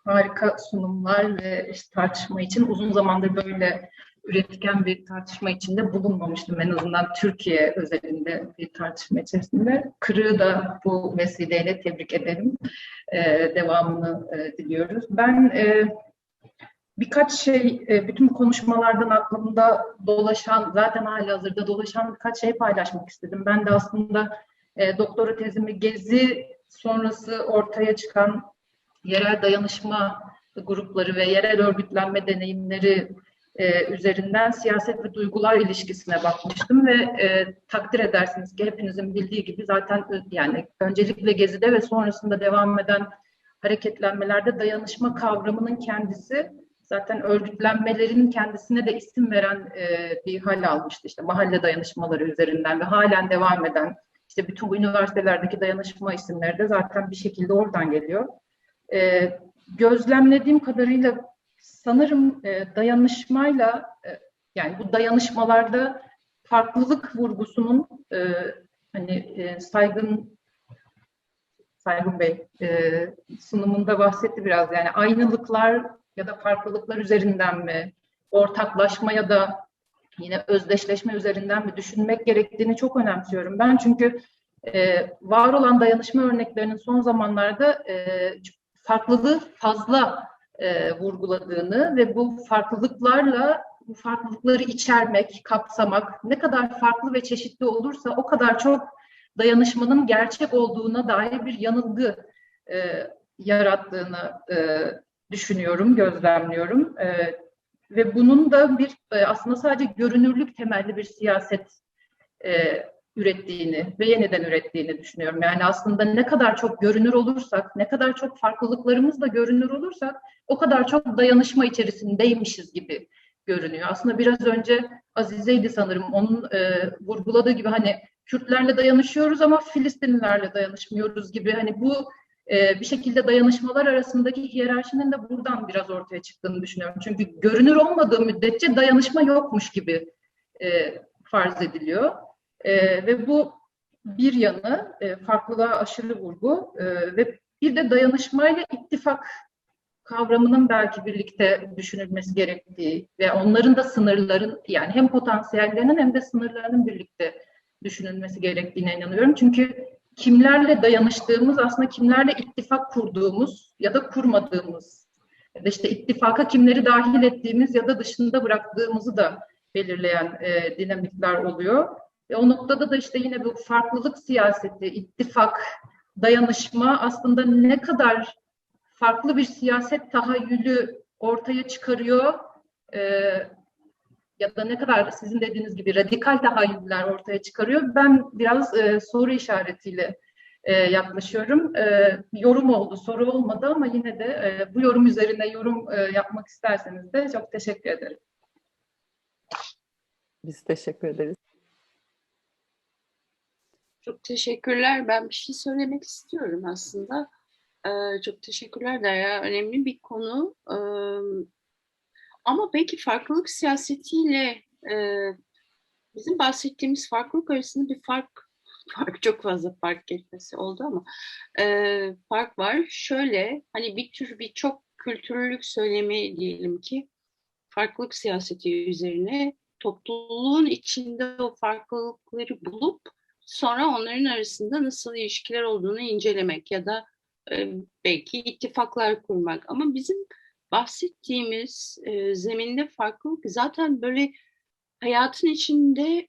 Harika sunumlar ve tartışma için. Uzun zamandır böyle üretken bir tartışma içinde bulunmamıştım. En azından Türkiye özelinde bir tartışma içerisinde. Kırığı da bu vesileyle tebrik ederim. Devamını diliyoruz. Ben birkaç şey, bütün konuşmalardan aklımda dolaşan, zaten halihazırda dolaşan birkaç şey paylaşmak istedim. Ben de aslında doktora tezimi Gezi sonrası ortaya çıkan yerel dayanışma grupları ve yerel örgütlenme deneyimleri üzerinden siyaset ve duygular ilişkisine bakmıştım ve takdir edersiniz ki hepinizin bildiği gibi zaten yani öncelikle Gezi'de ve sonrasında devam eden hareketlenmelerde dayanışma kavramının kendisi zaten örgütlenmelerin kendisine de isim veren bir hal almıştı. İşte mahalle dayanışmaları üzerinden ve halen devam eden işte bütün bu üniversitelerdeki dayanışma isimleri de zaten bir şekilde oradan geliyor. Gözlemlediğim kadarıyla sanırım dayanışmayla yani bu dayanışmalarda farklılık vurgusunun hani Saygın Bey sunumunda bahsetti biraz, yani aynılıklar ya da farklılıklar üzerinden mi, ortaklaşma ya da yine özdeşleşme üzerinden mi düşünmek gerektiğini çok önemsiyorum ben. Çünkü var olan dayanışma örneklerinin son zamanlarda farklılığı fazla vurguladığını ve bu farklılıkları içermek, kapsamak ne kadar farklı ve çeşitli olursa o kadar çok dayanışmanın gerçek olduğuna dair bir yanılgı yarattığını düşünüyorum, gözlemliyorum. Ve bunun da bir aslında sadece görünürlük temelli bir siyaset ürettiğini ve yeniden ürettiğini düşünüyorum. Yani aslında ne kadar çok görünür olursak, ne kadar çok farklılıklarımızla görünür olursak o kadar çok dayanışma içerisindeymişiz gibi görünüyor. Aslında biraz önce Azize'ydi sanırım, onun vurguladığı gibi hani Kürtlerle dayanışıyoruz ama Filistinlilerle dayanışmıyoruz gibi, hani bu bir şekilde dayanışmalar arasındaki hiyerarşinin de buradan biraz ortaya çıktığını düşünüyorum. Çünkü görünür olmadığı müddetçe dayanışma yokmuş gibi farz ediliyor. Ve bu bir yanı farklılığa aşırı vurgu ve bir de dayanışmayla ittifak kavramının belki birlikte düşünülmesi gerektiği ve onların da sınırların, yani hem potansiyellerinin hem de sınırlarının birlikte düşünülmesi gerektiğine inanıyorum. Çünkü kimlerle dayanıştığımız aslında kimlerle ittifak kurduğumuz ya da kurmadığımız ya da işte ittifaka kimleri dahil ettiğimiz ya da dışında bıraktığımızı da belirleyen dinamikler oluyor. O noktada da işte yine bu farklılık siyaseti, ittifak, dayanışma aslında ne kadar farklı bir siyaset tahayyülü ortaya çıkarıyor ya da ne kadar sizin dediğiniz gibi radikal tahayyüller ortaya çıkarıyor. Ben biraz soru işaretiyle yaklaşıyorum. Yorum oldu, soru olmadı ama yine de bu yorum üzerine yorum yapmak isterseniz de çok teşekkür ederim. Biz teşekkür ederiz. Çok teşekkürler. Ben bir şey söylemek istiyorum aslında. Çok teşekkürler Derya. Önemli bir konu. Ama belki farklılık siyasetiyle bizim bahsettiğimiz farklılık arasında bir fark çok fazla fark etmesi oldu ama fark var. Şöyle hani bir çok kültürlülük söylemi diyelim ki farklılık siyaseti üzerine topluluğun içinde o farklılıkları bulup sonra onların arasında nasıl ilişkiler olduğunu incelemek ya da belki ittifaklar kurmak. Ama bizim bahsettiğimiz zeminde farklılık zaten böyle hayatın içinde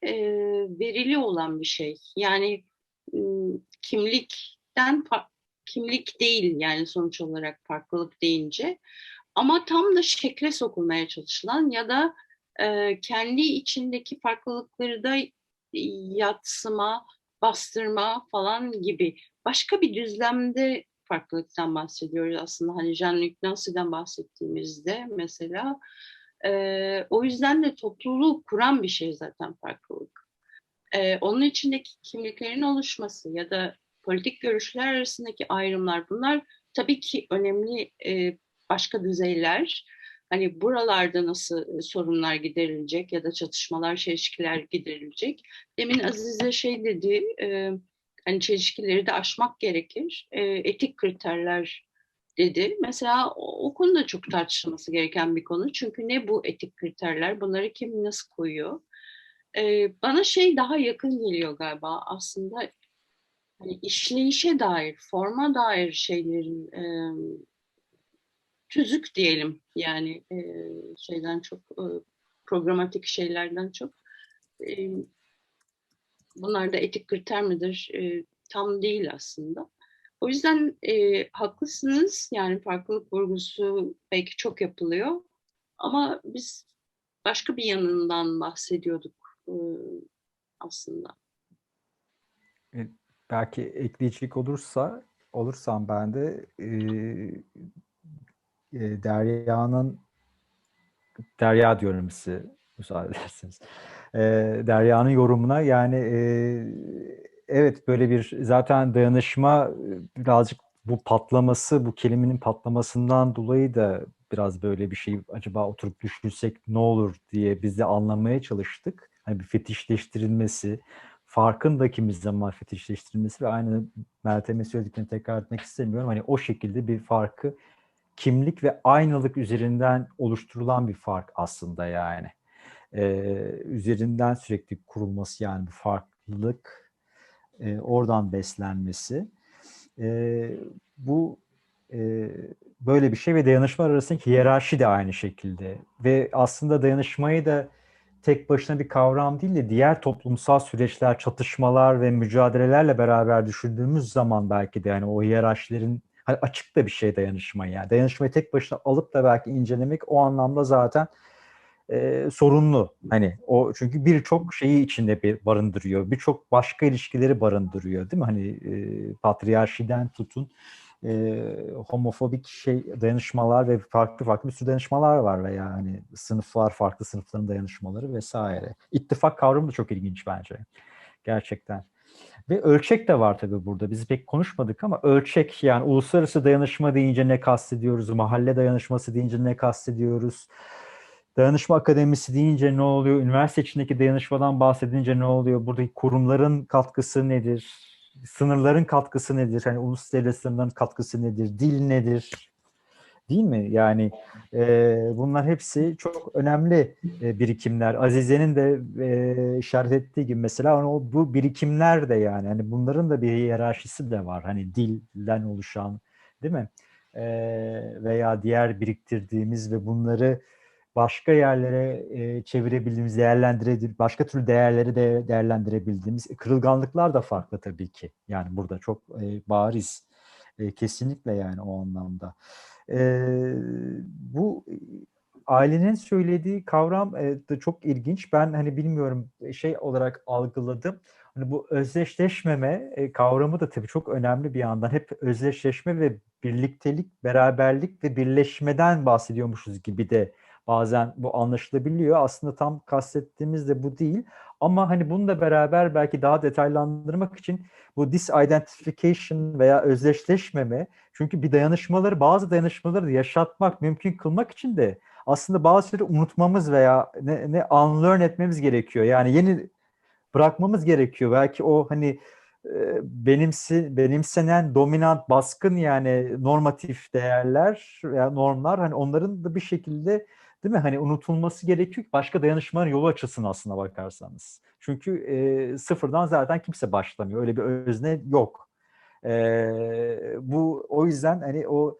verili olan bir şey. Yani kimlik değil yani sonuç olarak farklılık deyince. Ama tam da şekle sokulmaya çalışılan ya da kendi içindeki farklılıkları da yadsıma, bastırma falan gibi başka bir düzlemde farklılıktan bahsediyoruz aslında. Hani Jean-Luc Nancy'den bahsettiğimizde mesela o yüzden de topluluğu kuran bir şey zaten farklılık. Onun içindeki kimliklerin oluşması ya da politik görüşler arasındaki ayrımlar bunlar tabii ki önemli başka düzeyler. Hani buralarda nasıl sorunlar giderilecek ya da çatışmalar, çelişkiler giderilecek. Demin Azize dedi, hani çelişkileri de aşmak gerekir. Etik kriterler dedi. Mesela o konu da çok tartışılması gereken bir konu. Çünkü ne bu etik kriterler? Bunları kim nasıl koyuyor? Bana daha yakın geliyor galiba aslında hani işleyişe dair, forma dair şeylerin tüzük diyelim yani şeyden çok programatik şeylerden çok bunlar da etik kriter midir tam değil aslında. O yüzden haklısınız yani farklılık vurgusu belki çok yapılıyor ama biz başka bir yanından bahsediyorduk aslında. Belki ekleyecek olursam ben de Derya diyorum size müsaade ederseniz. Derya'nın yorumuna yani evet böyle bir zaten dayanışma birazcık bu patlaması, bu kelimenin patlamasından dolayı da biraz böyle bir şey acaba oturup düşünsek ne olur diye biz de anlamaya çalıştık. Hani bir fetişleştirilmesi, farkın da kimi zaman fetişleştirilmesi ve aynı Meltem'in söylediklerini tekrar etmek istemiyorum. Hani o şekilde bir farkı kimlik ve aynalık üzerinden oluşturulan bir fark aslında yani. Üzerinden sürekli kurulması yani bir farklılık, oradan beslenmesi. Bu böyle bir şey ve dayanışma arasındaki hiyerarşi de aynı şekilde. Ve aslında dayanışmayı da tek başına bir kavram değil de diğer toplumsal süreçler, çatışmalar ve mücadelelerle beraber düşündüğümüz zaman belki de yani o hiyerarşilerin hani açık da bir şey dayanışma yani. Dayanışmayı tek başına alıp da belki incelemek o anlamda zaten sorunlu. Hani o çünkü birçok şeyi içinde barındırıyor. Birçok başka ilişkileri barındırıyor değil mi? Hani patriarşiden tutun homofobik dayanışmalar ve farklı bir sürü dayanışmalar var ve yani farklı sınıfların dayanışmaları vesaire. İttifak kavramı da çok ilginç bence. Gerçekten. Ve ölçek de var tabii burada. Biz pek konuşmadık ama ölçek yani uluslararası dayanışma deyince ne kastediyoruz? Mahalle dayanışması deyince ne kastediyoruz? Dayanışma akademisi deyince ne oluyor? Üniversite içindeki dayanışmadan bahsedince ne oluyor? Buradaki kurumların katkısı nedir? Sınırların katkısı nedir? Hani ulus devlet sınırlarının katkısı nedir? Dil nedir? Değil mi? Yani bunlar hepsi çok önemli birikimler. Azize'nin de işaret ettiği gibi mesela bu birikimler de yani hani bunların da bir hiyerarşisi de var. Hani dilden oluşan, değil mi? veya diğer biriktirdiğimiz ve bunları başka yerlere çevirebildiğimiz, başka türlü değerleri de değerlendirebildiğimiz kırılganlıklar da farklı tabii ki. Yani burada çok bariz. Kesinlikle yani o anlamda. Bu ailenin söylediği kavram da çok ilginç. Ben hani bilmiyorum şey olarak algıladım. Hani bu özdeşleşmeme kavramı da tabii çok önemli bir yandan. Hep özdeşleşme ve birliktelik, beraberlik ve birleşmeden bahsediyormuşuz gibi de bazen bu anlaşılabiliyor. Aslında tam kastettiğimiz de bu değil. Ama hani bununla beraber belki daha detaylandırmak için bu disidentification veya özdeşleşmeme, çünkü bazı dayanışmaları yaşatmak, mümkün kılmak için de aslında bazı şeyleri unutmamız veya unlearn etmemiz gerekiyor. Yani yeni bırakmamız gerekiyor. Belki o hani benimsenen dominant, baskın yani normatif değerler veya normlar, hani onların da bir şekilde, değil mi, hani unutulması gerekiyor ki başka dayanışmaların yolu açılsın aslına bakarsanız. Çünkü sıfırdan zaten kimse başlamıyor. Öyle bir özne yok. Bu o yüzden hani o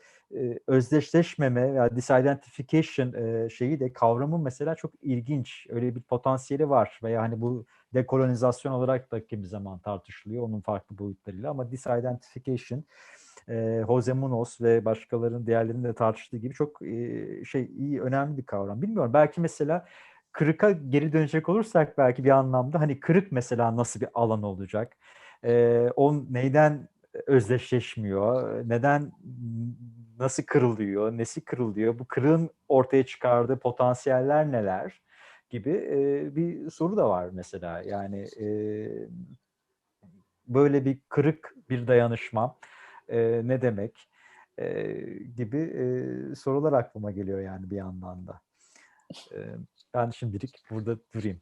özdeşleşmeme veya disidentification şeyi de, kavramı mesela çok ilginç. Öyle bir potansiyeli var veya hani bu dekolonizasyon olarak da kimi zaman tartışılıyor onun farklı boyutlarıyla, ama disidentification Jose Munoz ve başkalarının, diğerlerinin de tartıştığı gibi çok iyi, önemli bir kavram. Bilmiyorum, belki mesela kırıka geri dönecek olursak belki bir anlamda hani kırık mesela nasıl bir alan olacak? O neyden özdeşleşmiyor? Neden, nasıl kırılıyor? Nesi kırılıyor? Bu kırığın ortaya çıkardığı potansiyeller neler? Gibi bir soru da var mesela. Yani böyle bir kırık bir dayanışma ne demek gibi sorular aklıma geliyor yani bir yandan da. Ben şimdilik burada durayım.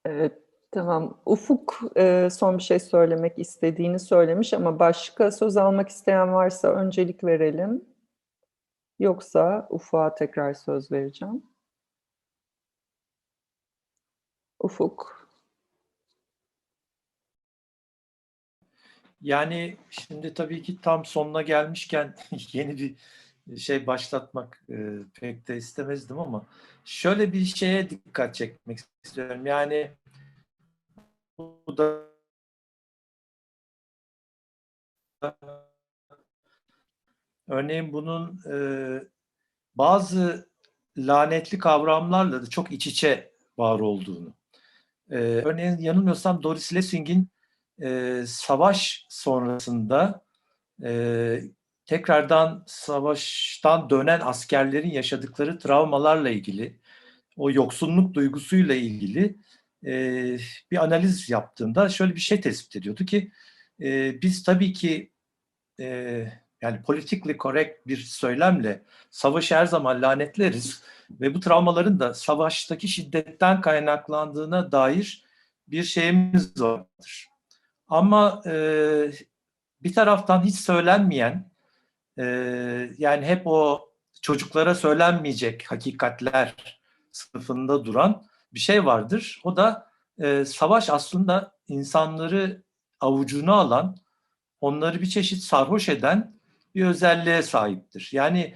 Evet, tamam. Ufuk son bir şey söylemek istediğini söylemiş ama başka söz almak isteyen varsa öncelik verelim. Yoksa Ufuk'a tekrar söz vereceğim. Ufuk. Yani şimdi tabii ki tam sonuna gelmişken yeni bir şey başlatmak pek de istemezdim ama şöyle bir şeye dikkat çekmek istiyorum. Yani bu da örneğin bunun bazı lanetli kavramlarla da çok iç içe var olduğunu. Örneğin yanılmıyorsam Doris Lessing'in savaş sonrasında tekrardan savaştan dönen askerlerin yaşadıkları travmalarla ilgili, o yoksunluk duygusuyla ilgili bir analiz yaptığında şöyle bir şey tespit ediyordu ki biz tabii ki yani politically correct bir söylemle savaşı her zaman lanetleriz ve bu travmaların da savaştaki şiddetten kaynaklandığına dair bir şeyimiz vardır. Ama bir taraftan hiç söylenmeyen, yani hep o çocuklara söylenmeyecek hakikatler sınıfında duran bir şey vardır. O da savaş aslında insanları avucuna alan, onları bir çeşit sarhoş eden bir özelliğe sahiptir. Yani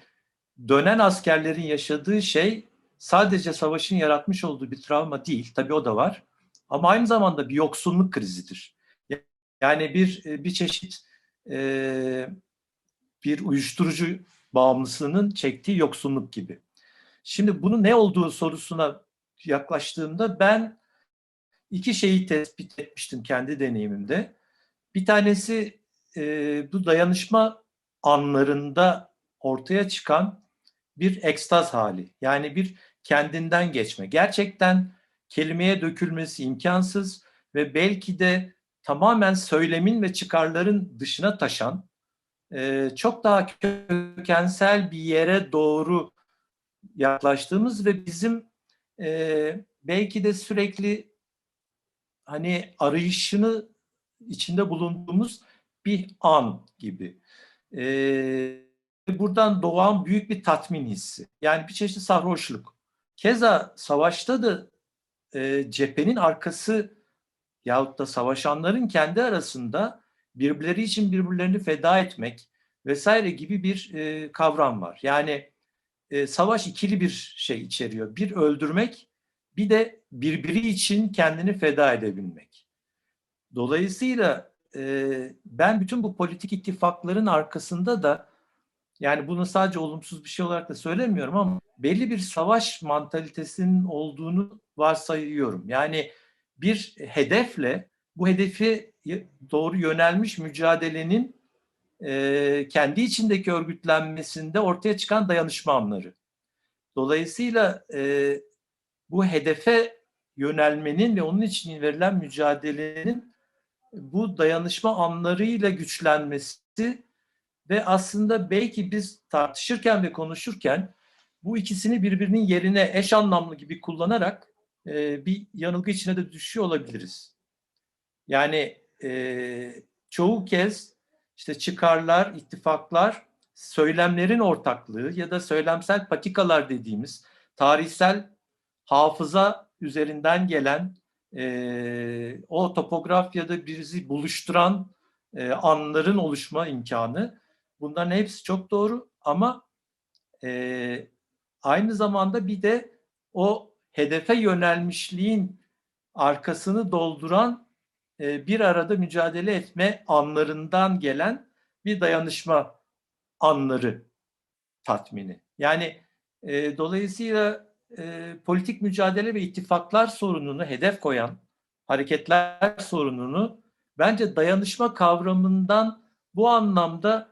dönen askerlerin yaşadığı şey sadece savaşın yaratmış olduğu bir travma değil, tabii o da var. Ama aynı zamanda bir yoksunluk krizidir. Yani bir çeşit bir uyuşturucu bağımlısının çektiği yoksunluk gibi. Şimdi bunun ne olduğu sorusuna yaklaştığımda ben iki şeyi tespit etmiştim kendi deneyimimde. Bir tanesi bu dayanışma anlarında ortaya çıkan bir ekstaz hali. Yani bir kendinden geçme. Gerçekten kelimeye dökülmesi imkansız ve belki de tamamen söylemin ve çıkarların dışına taşan, çok daha kökensel bir yere doğru yaklaştığımız ve bizim belki de sürekli hani arayışını içinde bulunduğumuz bir an gibi. Buradan doğan büyük bir tatmin hissi. Yani bir çeşit sarhoşluk. Keza savaşta da cephenin arkası yahut da savaşanların kendi arasında birbirleri için birbirlerini feda etmek, vesaire gibi bir kavram var. Yani savaş ikili bir şey içeriyor. Bir öldürmek, bir de birbiri için kendini feda edebilmek. Dolayısıyla ben bütün bu politik ittifakların arkasında da, yani bunu sadece olumsuz bir şey olarak da söylemiyorum ama belli bir savaş mantalitesinin olduğunu varsayıyorum. Yani bir hedefle bu hedefi doğru yönelmiş mücadelenin kendi içindeki örgütlenmesinde ortaya çıkan dayanışma anları. Dolayısıyla bu hedefe yönelmenin ve onun için verilen mücadelenin bu dayanışma anlarıyla güçlenmesi ve aslında belki biz tartışırken ve konuşurken bu ikisini birbirinin yerine eş anlamlı gibi kullanarak bir yanılgı içine de düşüyor olabiliriz. Yani çoğu kez işte çıkarlar, ittifaklar, söylemlerin ortaklığı ya da söylemsel patikalar dediğimiz tarihsel hafıza üzerinden gelen o topografyada bizi buluşturan anların oluşma imkanı. Bunların hepsi çok doğru ama aynı zamanda bir de o hedefe yönelmişliğin arkasını dolduran bir arada mücadele etme anlarından gelen bir dayanışma anları tatmini. Yani dolayısıyla politik mücadele ve ittifaklar sorununu hedef koyan hareketler sorununu bence dayanışma kavramından bu anlamda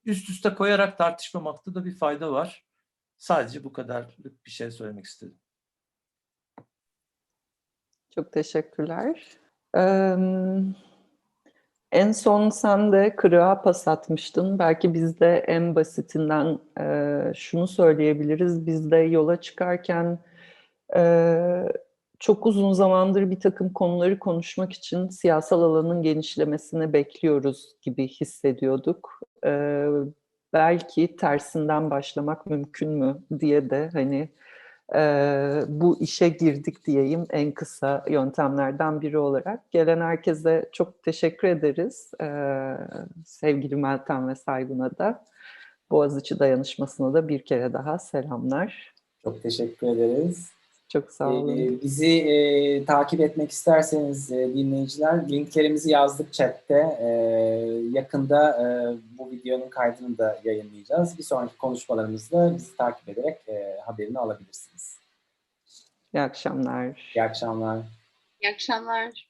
üst üste koyarak tartışmamakta da bir fayda var. Sadece bu kadarlık bir şey söylemek istedim. Çok teşekkürler. En son sen de kırığa pas atmıştın. Belki biz de en basitinden şunu söyleyebiliriz. Biz de yola çıkarken çok uzun zamandır bir takım konuları konuşmak için siyasal alanın genişlemesini bekliyoruz gibi hissediyorduk. Belki tersinden başlamak mümkün mü diye de hani bu işe girdik diyeyim en kısa yöntemlerden biri olarak. Gelen herkese çok teşekkür ederiz. Sevgili Meltem ve Saygun'a da. Boğaziçi Dayanışması'na da bir kere daha selamlar. Çok teşekkür ederiz. Çok sağ olun. Bizi takip etmek isterseniz dinleyiciler, linklerimizi yazdık chatte. Yakında bu videonun kaydını da yayınlayacağız. Bir sonraki konuşmalarımızda bizi takip ederek haberini alabilirsiniz. İyi akşamlar. İyi akşamlar. İyi akşamlar.